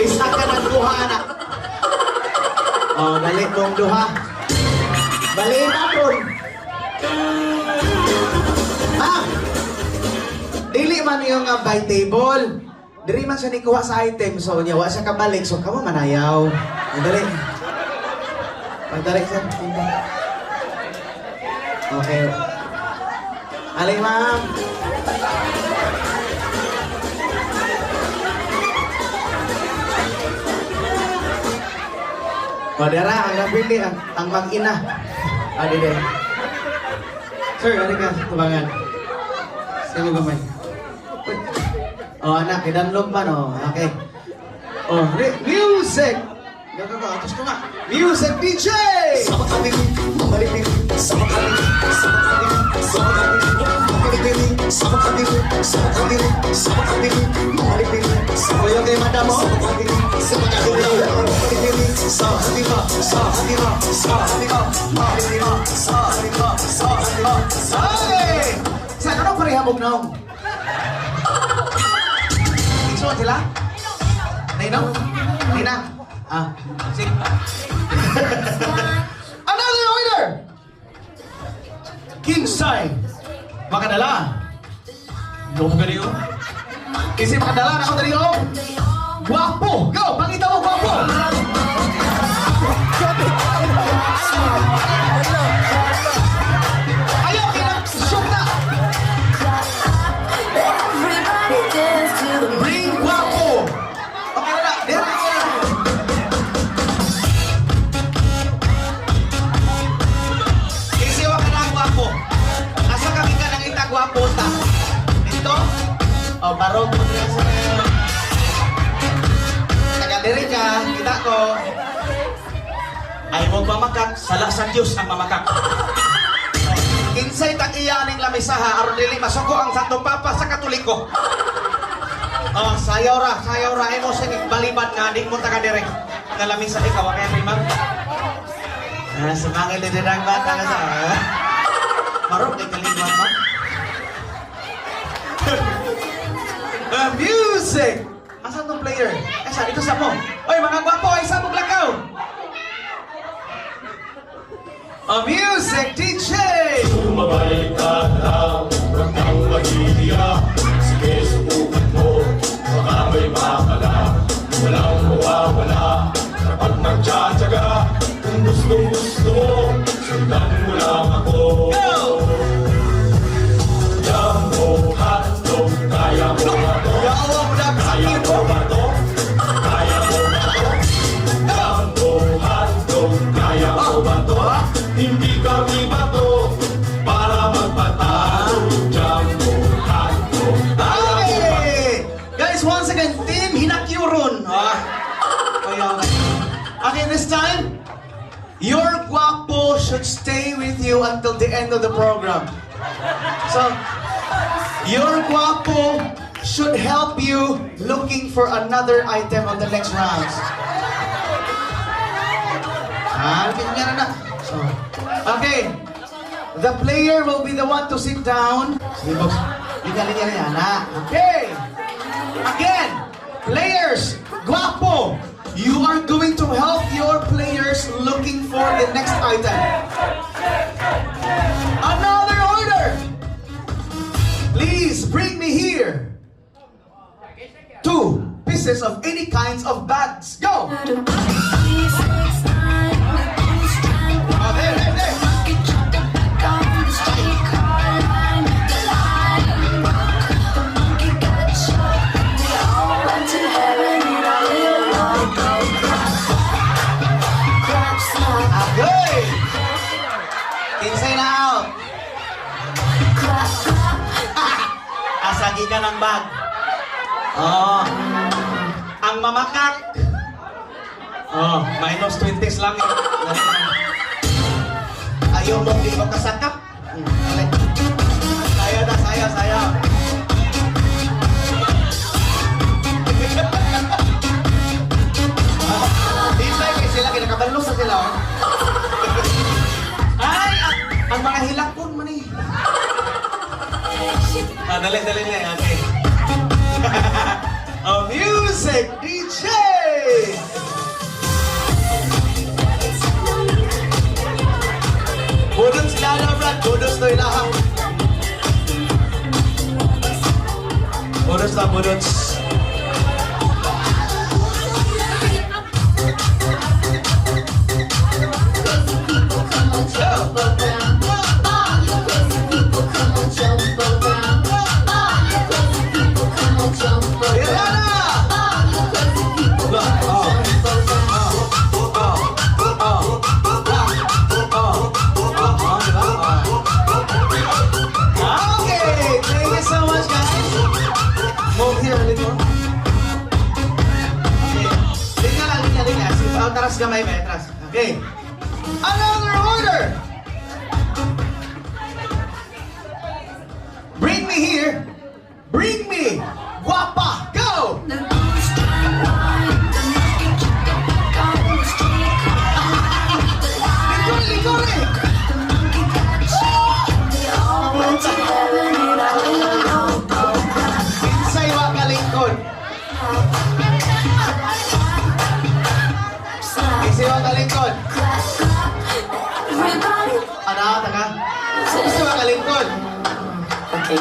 Isa ka ng duha, anak. Galit mong duha. Baliin natin. Dili man yung by table. Dili man siya nikuha sa item. So, niya, wa siya kabalik. So, kamo manayaw. Dali. Pagdali siya. Okay. Alay, ma'am. Dara, ang nabili, ang mag-ina. Dede. Sir, ano ka? Tubangan. Sige mo gamay. Anak, idanlog man, Okay. Music! Atos ko nga. Music DJ! Sama kami, mamalimig. Sama kami, sama kami, sama kami. Mamalimig, sama kami, sama kami, sama kami. Mamalimig, sama yung kay madam mo. Sama kami, sama kami. Mamalimig, sama kami ba, sama kami ba, sama kami ba. Mamalimig, sama kami ba, sama kami ba. Hey! Saan ano parihabog na? Iksuan sila? Nainaw? Naina? Sige. Another order! King side. Makadala. Go mo ganito. Kasi makadala na ako ganito. Guwapo! Go! Pakita mo guwapo! Ayaw! Shoot na! Bring guwapo! Okay na. Dito na. Asa kami ka nang itagwapo ta? Ito? Barog mo rin sa taga-diri ka. Huwag mamakak, sala sa Diyos ang mamakak. Kinsay tag-iya ning lamisaha, aron dili masuko ang Santo Papa sa Katoliko. Oh, sayaw ra, imo sing balibad nga, di mo taga direk. Nga lamisa ikaw, kaya primar. Sumangil din ang bata nga sa... Marok, di kalingwan ba? Music! Asa itong player? Asa, dito sa mo. Oy, mga gwapo, ay sabog lakaw! Music DJ! Sumabay ka lang, huwag kang maghihiya. Sige, subukan mo, baka may makala. Walang mawawala, kapag magtsatsaga. Kung gusto mo, sundan mo lang ako. Go! Jumbo, hotdog, kaya mo ba to? Yawa mo na Kaya mo ba to? Kaya mo ba to? Jumbo, hotdog, kaya mo ba to? Hindi kami bato para magpatalo. Jumbo, hotdog, kaya mo ba to? Okay! Guys, once again, Team Hinakyurun. Okay, this time, your guapo should stay with you until the end of the program. So, your guapo should help you looking for another item on the next rounds. So, okay, the player will be the one to sit down. Okay, again, players, guapo, you are going to help your players looking for the next item. Another order. Please bring me here 2 pieces of any kinds of bags. Go. Oh, there. Good. Kinsay na out. Asagi ka ng bag. Oh. Ang mamakak. Oh, minus 20s lang. Ayaw mong di mo kasakap. Sayaw. Dito kay sila, kinakabalo sa sila. Ay, ang mga hilakon man eh. Dali. Okay. Music DJ! Budot sila na, Brad. Budot to ilaha. Budot. Atras kamay ba? Atras. Okay. Another order. Bring me here. Bring me. Guapa. Go. Likori. Insay wa kalingkod. Siwa kalingkod. Ano? Taga? Siwa kalingkod. Okay.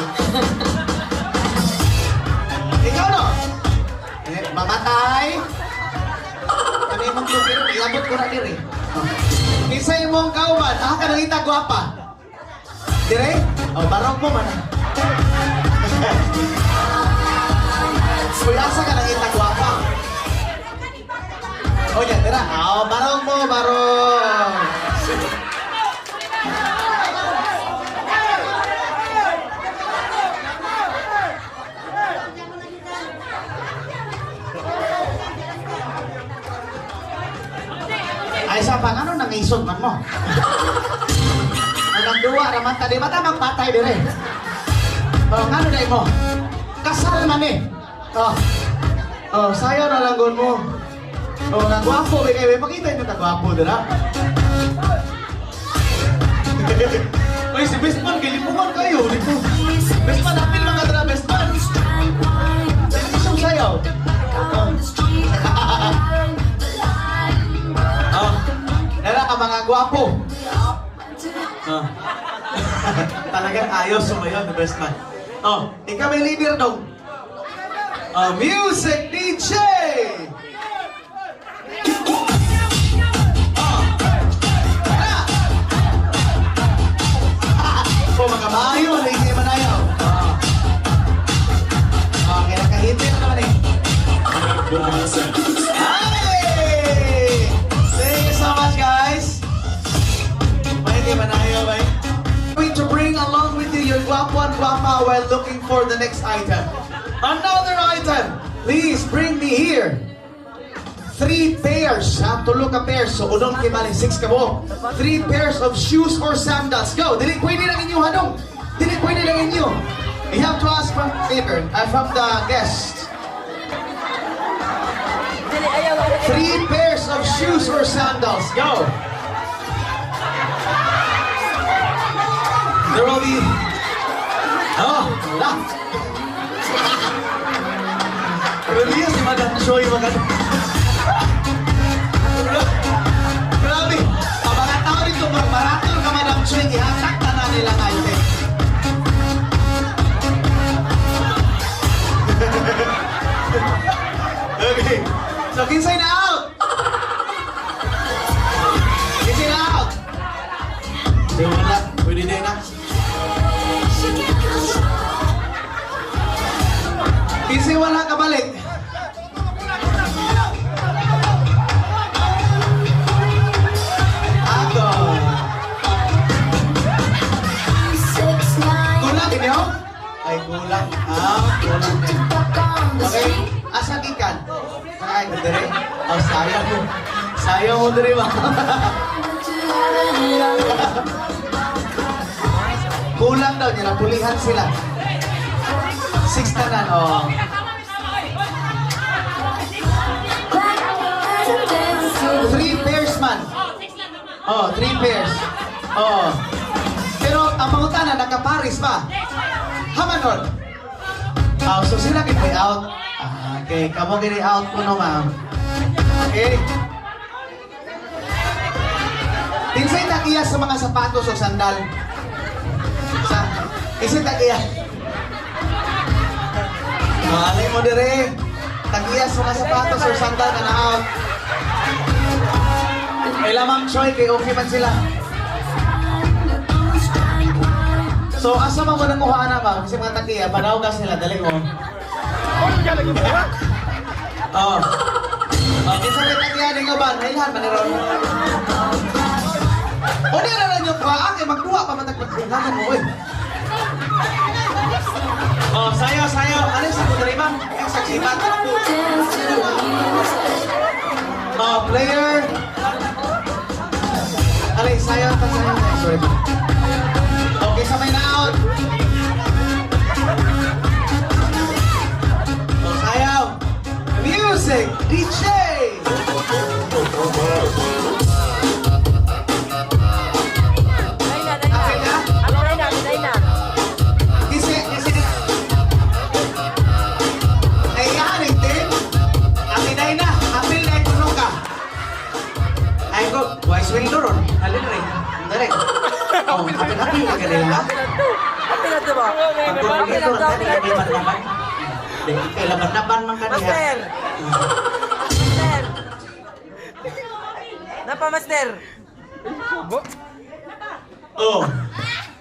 Ikaw no? Mamatay. Kami mong lupin. Ilabot ko na diri. Isay mong kauman. Ka nangita guwapa. Dire? Barok mo man. Asa ka nangita guwapa. Oh ya, tira. Barong mo, barong. Ay, sa pang ano nang isog man mo. Ang duwa, raman tadi, mata magpatay dire. Oh, ngano na mo? Kasal man eh. Sayo na lang gon mo. Nagwapo, may pakita yung nagwapo dira. Uy, si Bestman, kilipungan kayo. Bestman, apil mga dira, Bestman. Siyang sayaw. Nara ka mga gwapo. Talagang ayos sumayaw ni Bestman. Ikaw may leader dong. Music DJ! Mga mayo, hindi man ayaw. Kinakahitin na naman eh. Hey! Thank you so much, guys. Hindi man ayaw, ba? Going to bring along with you your guapo and guapa while looking for the next item. Another item! Please bring me here. 3 pairs, tulo ka pairs. So, unong kay Mali, 6 ka mo. 3 pairs of shoes or sandals. Go! Dili pwede lang inyo, hanong. Dili pwede lang inyo. You have to ask from the guest. 3 pairs of shoes or sandals. Go! There will be... wala. Release si Madam Choi, maganda. Grabe, ang mga tao dito magmaraton ka Madam Choi, ihasak na na nila item. Okay, so kinsay na out! Kinsay na out! Di wala, pwede din na. Kinsay wala kabalik. Ay, kulang. Kulang din. Okay, asa gikan? Ay, dire. Sayang mo. Sayang mo dire ba? Kulang daw niya, napulihan sila. 6 tanan, 3 pairs man. 3 pairs. Pero ang pangutana, nakaparis ba? Hamanon. So sila kay out. Okay, kamo gini out ko no, ma'am. Okay. Tinsay tagiya sa mga sapatos o sandal. Isay tagiya. Malay mo dire. Tagiya sa mga sapatos o sandal na out. May lamang Choi, kay okay man sila. So, asa mo nang kuha na ba? Kasi mga tagiya, panaw ka sila, dali mo. Kinsa may tagiya din ka ba? Nailan, maniron. O di na lang yung kuha, kay magkuha pa matagpagkuhanan mo, oy. Sayo. Ano yung sagot rin ba? Yung saksipat. Player. Alay, sayo. Sorry ba? Okay, sabay na out. Sayaw. Music, DJ. Kisi. Ay, yahanin din. Apil na itunog ka. Ay ko, wise wing doon. Halin rin. Dari. Apil na ganun ba? Apil na ito ba? Apil na ito ba? Laban-laban man ka niya. Master! Napa, Master?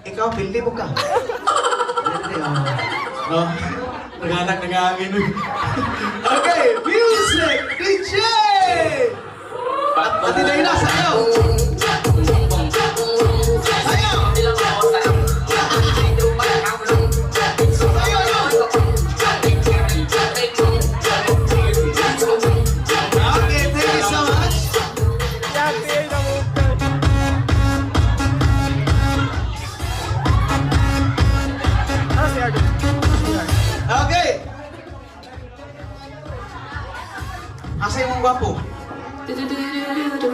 Ikaw, bildi mo ka. Nag-anak-nagangin. Okay, music, DJ! Pati na yun, sayaw! Asa yung gwapo?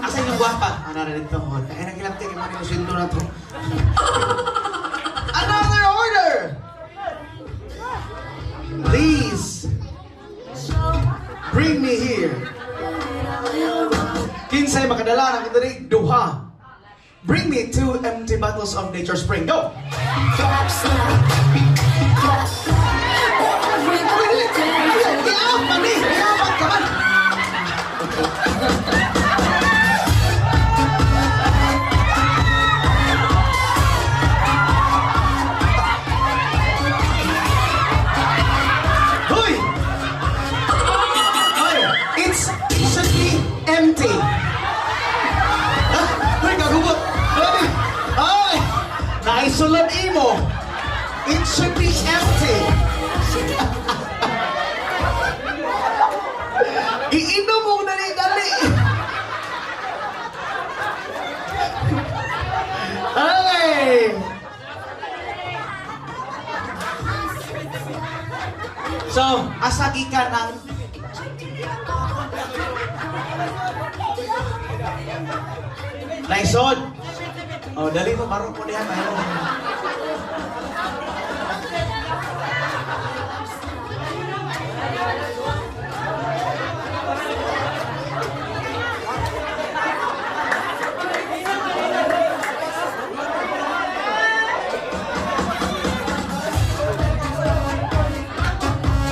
Asa yung gwapa? Ano na dito? Ay, nagilapte kayo man yung sweldo na to. Another order! Please, bring me here. Kinsay makadala ng ito duha. Bring me 2 empty bottles of Nature Spring. Go! Hoy! Hoy! It should be empty. Hoy, kagugot! Hoy! Hoy! Naisulod imo! It should be empty. Iinom mo na dali. Okay. So, asa gikan ang Naisod. Oh, dali mo marong ko diha tayo.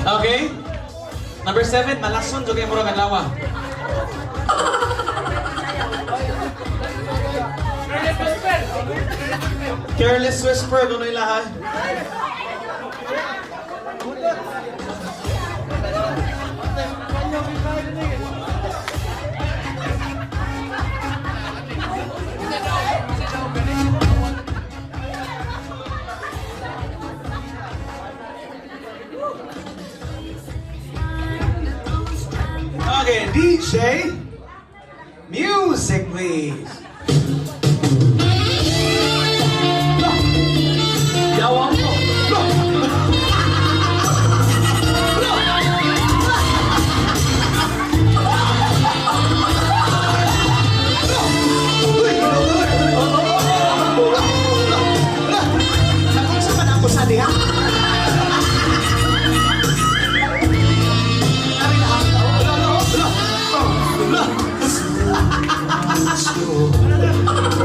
Okay? Number 7, malason jud kay murag adlaw. Careless whisper kuno ilaha. Okay, DJ, music please. Yawa mo. Sa man ako sa diha.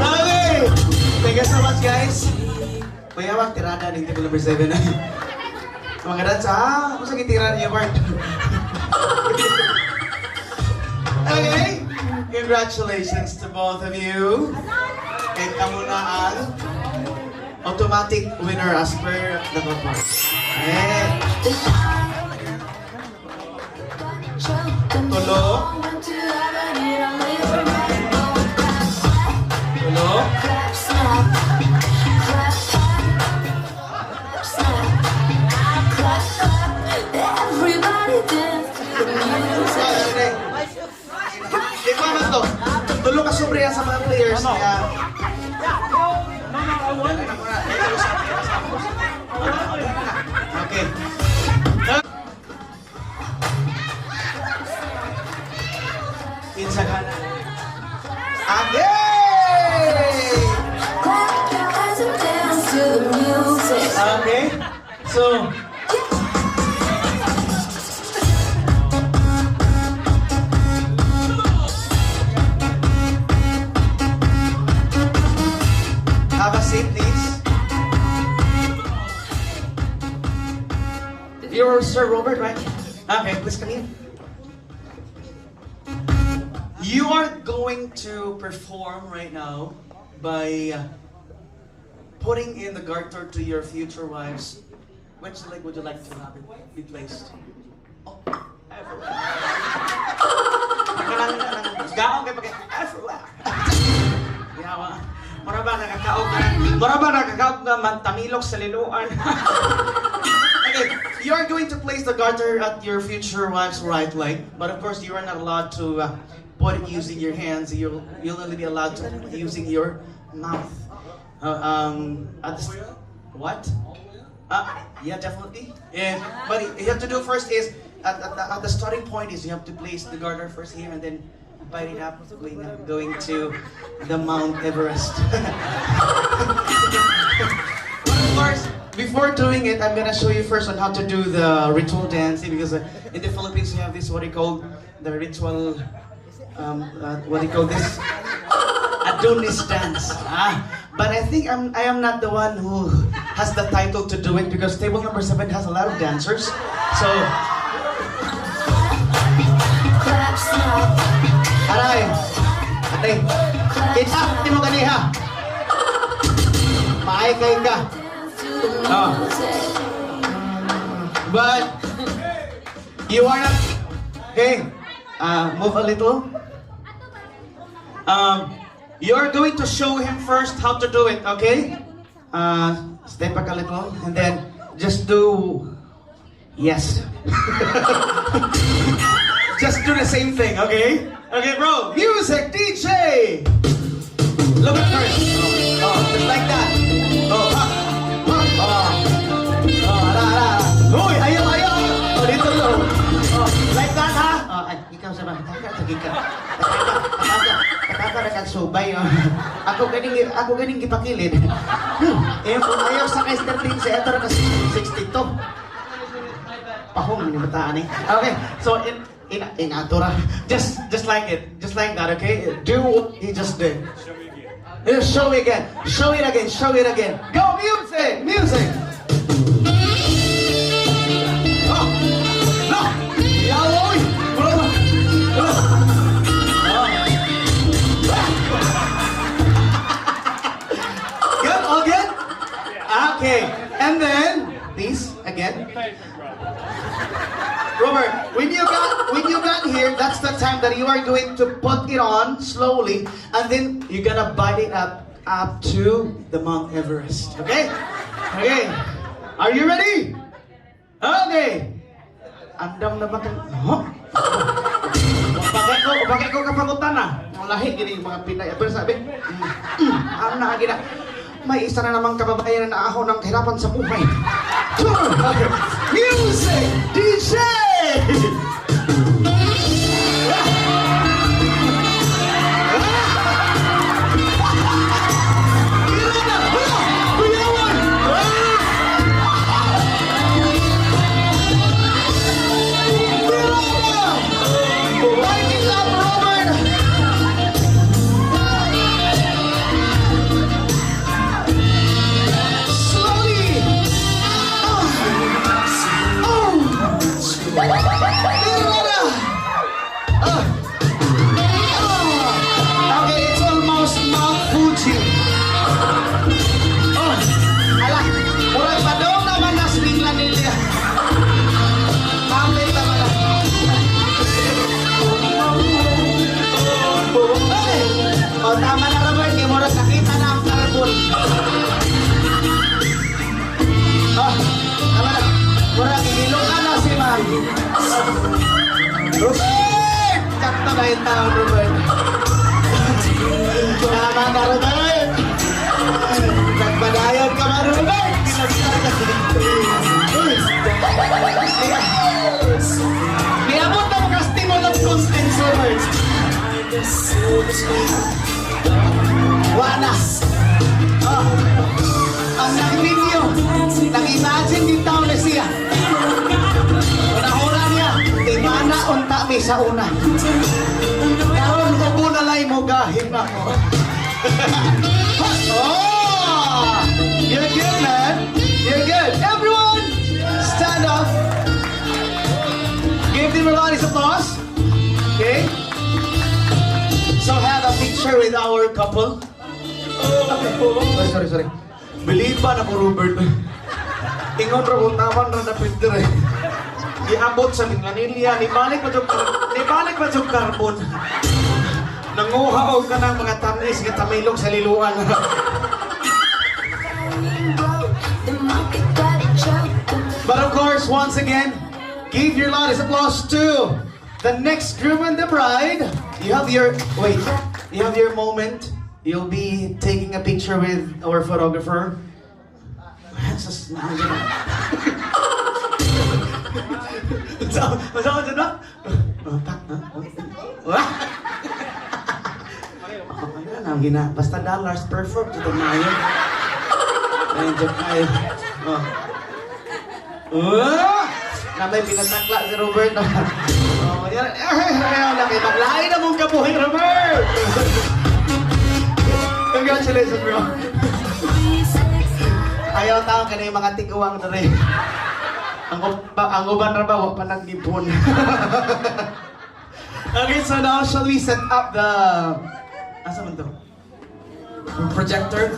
Okay! Thank you so much, guys. Mayawag tirada ng table number 7 ay. Mga dad sa kung sa gitirada niyo, Bart. Okay? Congratulations to both of you. And kamo na ang automatic winner as per the report. Tulo. Tulo. Di ba man to? Tulo ka sobre sa mga players kaya... Okay. Pinsa ka na. Okay. So... Have a seat, please. You're Sir Robert, right? Okay, please come in. You are going to perform right now by putting in the garter to your future wives. Which leg would you like to have it be placed? Oh, everywhere. Gaong kay pagay everywhere. Yawa. Mura ba nakakaog na mantamilok sa liluan? Okay, you are going to place the garter at your future wife's right leg, but of course you are not allowed to put it using your hands. You'll only be allowed to put it using your mouth. At this, what? Yeah, definitely. But you have to do first is at the starting point is you have to place the garter first here and then bite it up, going to the Mount Everest. But of course, before doing it, I'm gonna show you first on how to do the ritual dancing because in the Philippines we have this what you call the ritual. What do you call this? Adonis dance. But I think I am not the one who has the title to do it because table number 7 has a lot of dancers. So, aray, kita, di mo ganiha. Paikay ka. But you are not. Okay, move a little. You're going to show him first how to do it, okay? Step back a little, and then just do... Yes. Just do the same thing, okay? Okay, bro. Music, DJ! Look at first. Just like that. Uy, ayaw. Dito, like that, ha? Ikaw sa ba? Sige ka. Subay. Ako ganing gipakilid. Ayaw sa kay Mr. Prince, ito na kasi 62. Pahong ni bataan eh. Okay, so in atura. Just like it. Just like that, okay? Do what he just did. Show it again. Show it again. Show it again. Go, music! Music! Oh! No! Yawoy! Okay, and then this again. Robert, when you got here, that's the time that you are going to put it on slowly, and then you're gonna bite it up to the Mount Everest. Okay? Okay. Are you ready? Okay. Andam na ba? Huh? Bakit ko kapagutan na? Lahi gini mga Pinay. Pero sabi, ano na gina? May isa na namang kababayan na naahaw ng kahirapan sa buhay. Okay. Music! DJ! Tama na Robert, di mo rin nakita na ang carbon. Tama na. Mura, gigilong ka na si Ma'am. Robert! Sakto na yung tao, Robert. Tama na, Robert. Nagpadayon ka man, Robert. Niabot na mga stimul of contents, Robert. Wana! Ang nag-video, nag-imagine din tao na siya. Unahura niya, imana unta mi sa una. Karon ubo na lay mo gahim ako. Oh! You're good, man. You're good. Everyone, stand up. Give them a lot of applause. Okay? So have a picture with our couple. Sorry. Believe ba na ko, Robert? Ingon ra kung taman ra na printer eh. Giabot sa Minglanilla, nibalik pa yung carbon. Nanguhaw ka ng mga tamis nga tamilog sa liluan. But of course, once again, give your loudest applause to the next groom and the bride. You have your moment. You'll be taking a picture with our photographer. Masama dyan na? Ano na, gina. Basta dollars per fork, ito na yun. Ayun, dyan kayo. Na may pinatakla si Robert. Yan. Laki, maglain na mong kabuhay, Robert! Congratulations, bro. Ayaw tao ka na yung mga tiguang na rin. Ang uban na ba, wag pa nag-ipon. Okay, so now shall we set up the... Asa man to? Projector?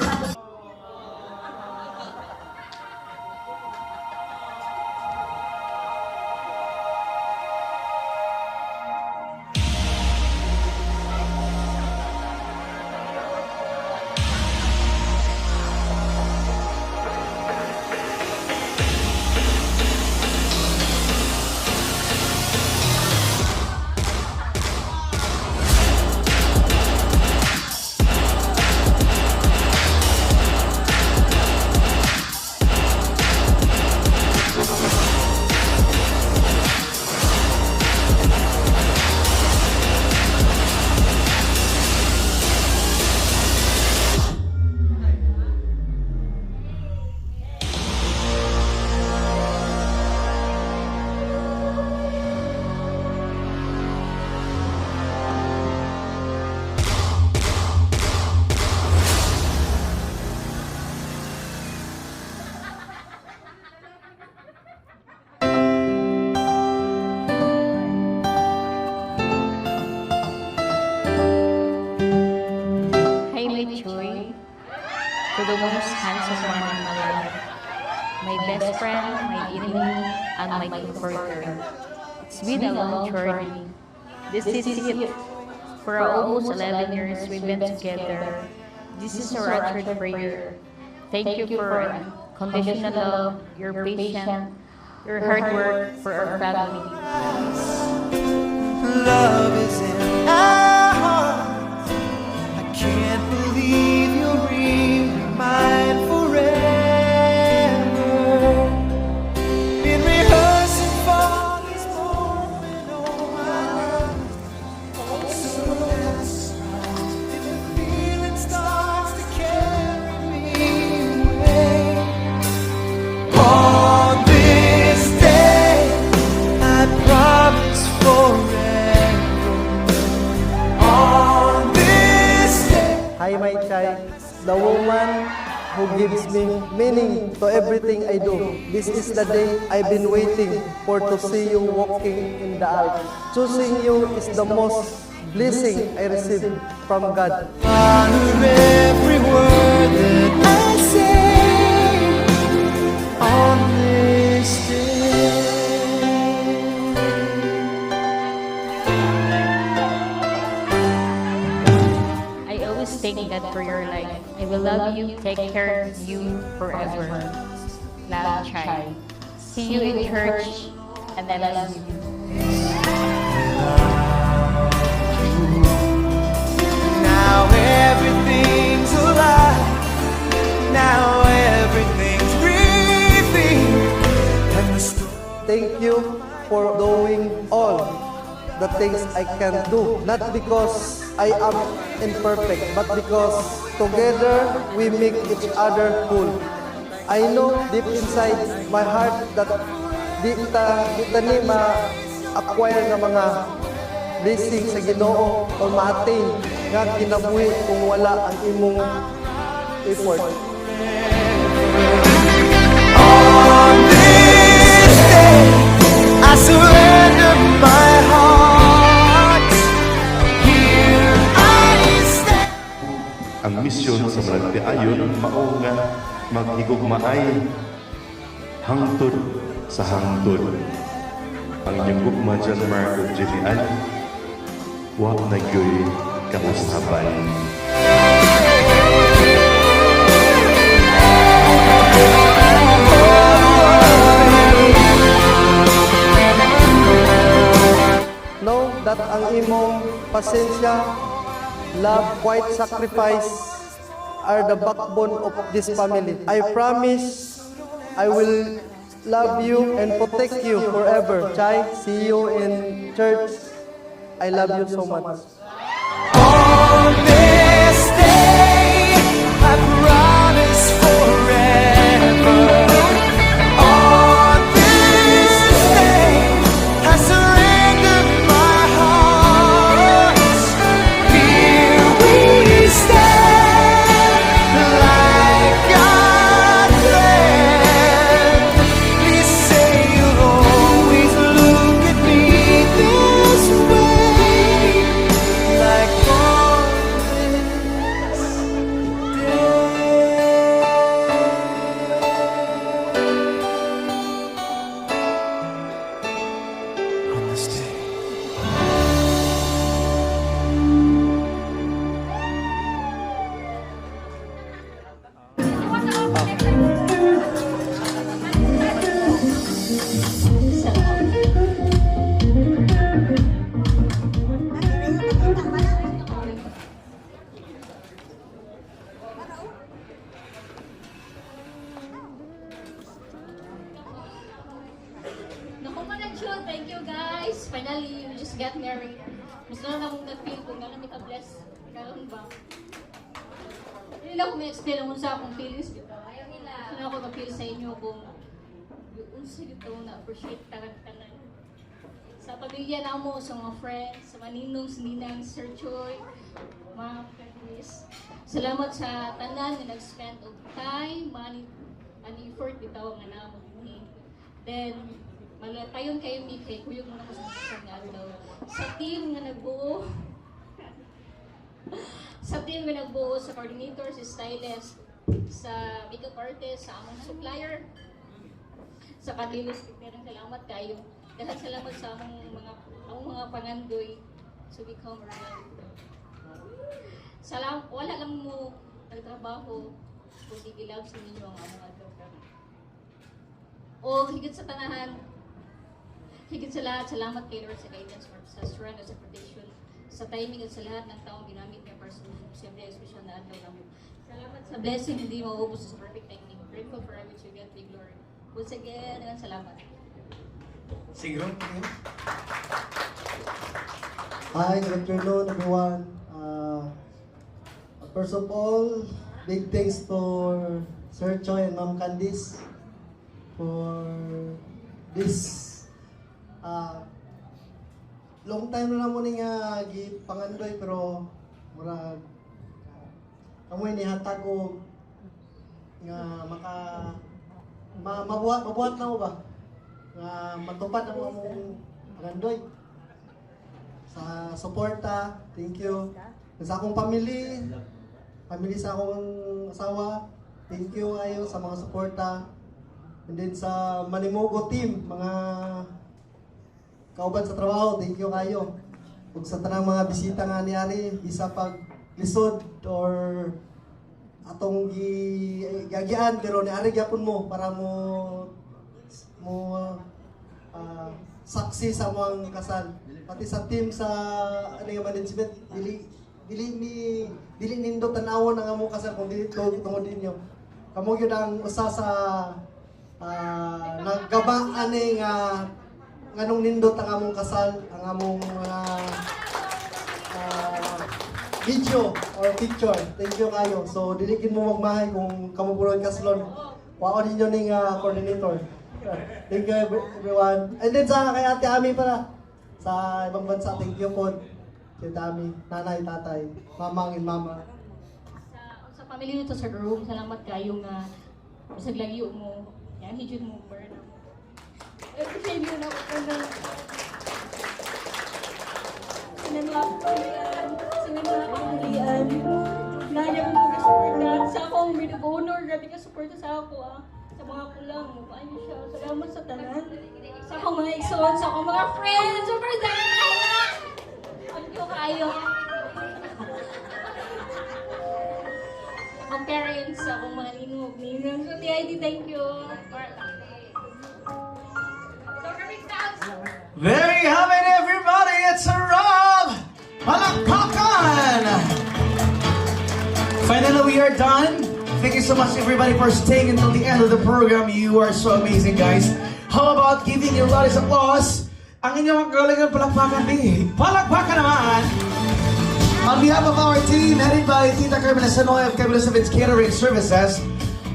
To the most handsome man in my life, my best friend, my enemy, and my comforter. It's been a long journey. This is it. For almost 11 years we've been together. This is our answered prayer. Thank you for unconditional love, your patience, your hard work for our family. Love is in our hearts. I can't believe you're really mine forever. Been rehearsing for this moment all my life. So that's right. If the feeling starts to carry me away, on this day I promise forever. On this day. Hi, my child, the woman who gives me meaning to everything I do. This is the day I've been waiting for to see you walking in the aisle. Choosing you is the most blessing I received from God. Honor every word that I say on this day. I always thank God for your life. I will love you, take care of you forever. Love, Chai. See you in church, and I love you. Now everything's alive. Now everything's breathing. And the story. Thank you for doing all the things I can do. Not because I am imperfect, but because together we make each other whole. I know deep inside my heart that di ni ma-acquire ng mga blessing sa Ginoo o ma-attain nga kinabuhi kung wala ang imong effort. On this day, I surrender my heart. Here I stand. Ang misyon sa Malagtiayon mao nga maghigugmaay hangtod sa hangtod. Ang inyong gugma John Mark ug Jenny Ann wa na gyoy kamustaban. Know that ang imong pasensya, love, quiet sacrifice are the backbone of this family. I promise I will love you and protect you forever. Chai, see you in church. I love you so much. On this day, I promise forever. On this day, I surrendered my heart. Here we stand, like God planned. Please say you'll always look at me this way, like on this day. On this day. Naku managyo, thank you guys. Finally, we just got married. Mas lang akong na-feel kung gano'n may ka-bless. Gano'n ba? Hindi na ako may explain kung sa akong feelings. Ayaw nila. Hindi na ako ma-feel sa inyo kung yung unsa dito na-appreciate tanan-tanan. Sa pamilya na mo, sa mga friends, sa maninong, sa ninang, Sir Choy, mga friends. Salamat sa tanan na nag-spend of time, money, and effort bitaw nga na mo din. Then, malatayon kayo ni kay kuyog mo na ko sa nga daw. Sa team nga nagbuo, sa team nga nagbuo, sa coordinator, sa stylist, sa makeup artist, sa among supplier, sa kadilos, salamat kayo. Dahil salamat sa among mga pangandoy to become real. Salamat, wala lang mo nagtrabaho kung di love sa ninyo ang among advocate. O higit sa tanahan, higit sa lahat, salamat kay Lord sa guidance, sa strength, sa protection, sa timing at sa lahat ng taong ginamit niya para sa siyempre, espesyal na adlaw namin. Salamat sa blessing, hindi mauubos sa perfect timing. Grateful forever to God, big glory. Once again, salamat. Siguro. Hi, good afternoon everyone. First of all, big thanks for Sir Choi and Ma'am Candice for this long time na mo ni nga gipangandoy pero murag kamoy ni hatag og nga mabuhat na mo ba nga matupad ang among pangandoy sa suporta. Thank you sa akong family sa akong asawa. Thank you kayo sa mga suporta. And then sa Manimogo team, mga kauban sa trabaho, thank you kayo. Ug sa tanang mga bisita nga niari, isa pag lisod or atong gagian pero niari gyapon mo para mo saksi sa mga kasal. Pati sa team sa management, dili nindot tanawon ang among kasal kung dili tungod ninyo. Kamo gyud ang usa sa naggaba ani nga nganong nindot ang among kasal, ang among video or picture. Thank you kayo. So dili gid mo magmahay kung kamo pulon kaslon. Waon ninyo ning coordinator. Thank you everyone. And then sa kay Ate Ami pala sa ibang bansa, thank you po. Si Ami, nanay, tatay, mamang and mama. Sa pamilya nito sa group, salamat kayo nga bisag lagi mo. Yan, hijud mo burn na mo. Appreciate yun ako po na sinanlap ko yan. Sinanlap ko yan. Nanya mo mga supporta. Sa akong binag-honor, grabe ka supporta sa ako sa mga kulang. Paano siya? Salamat sa tanan. Sa akong mga igsoon, sa akong mga friends, super dahil! Thank you kayo. Ang parents, akong mga ninong. So, TID, thank you. There you have it, everybody. It's a Rob Palakpakan. Finally, we are done. Thank you so much, everybody, for staying until the end of the program. You are so amazing, guys. How about giving your loudest applause? Ang inyong galingan palakpakan din. Palakpakan naman! On behalf of our team, headed by Tita Carmen Sanoy of Carmen Savins Catering Services,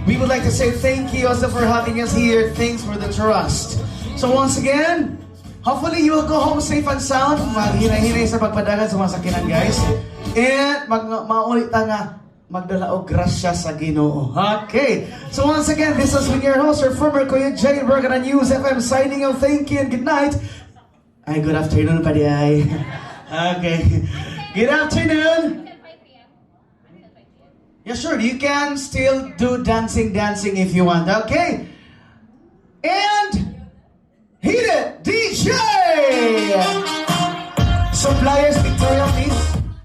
we would like to say thank you also for having us here. Thanks for the trust. So once again, hopefully you will go home safe and sound. Maghinay-hinay sa pagpadagan sa mga sakinan, guys. And maulit nga magdala og grasya sa Ginoo. Okay. So once again, this has been your host, your former Kuya Jay Bergen on News FM signing off. Thank you and good night. Ay, good afternoon pa di ay. Okay. Good afternoon. Yeah, sure. You can still do dancing if you want. Okay. And hit it, DJ!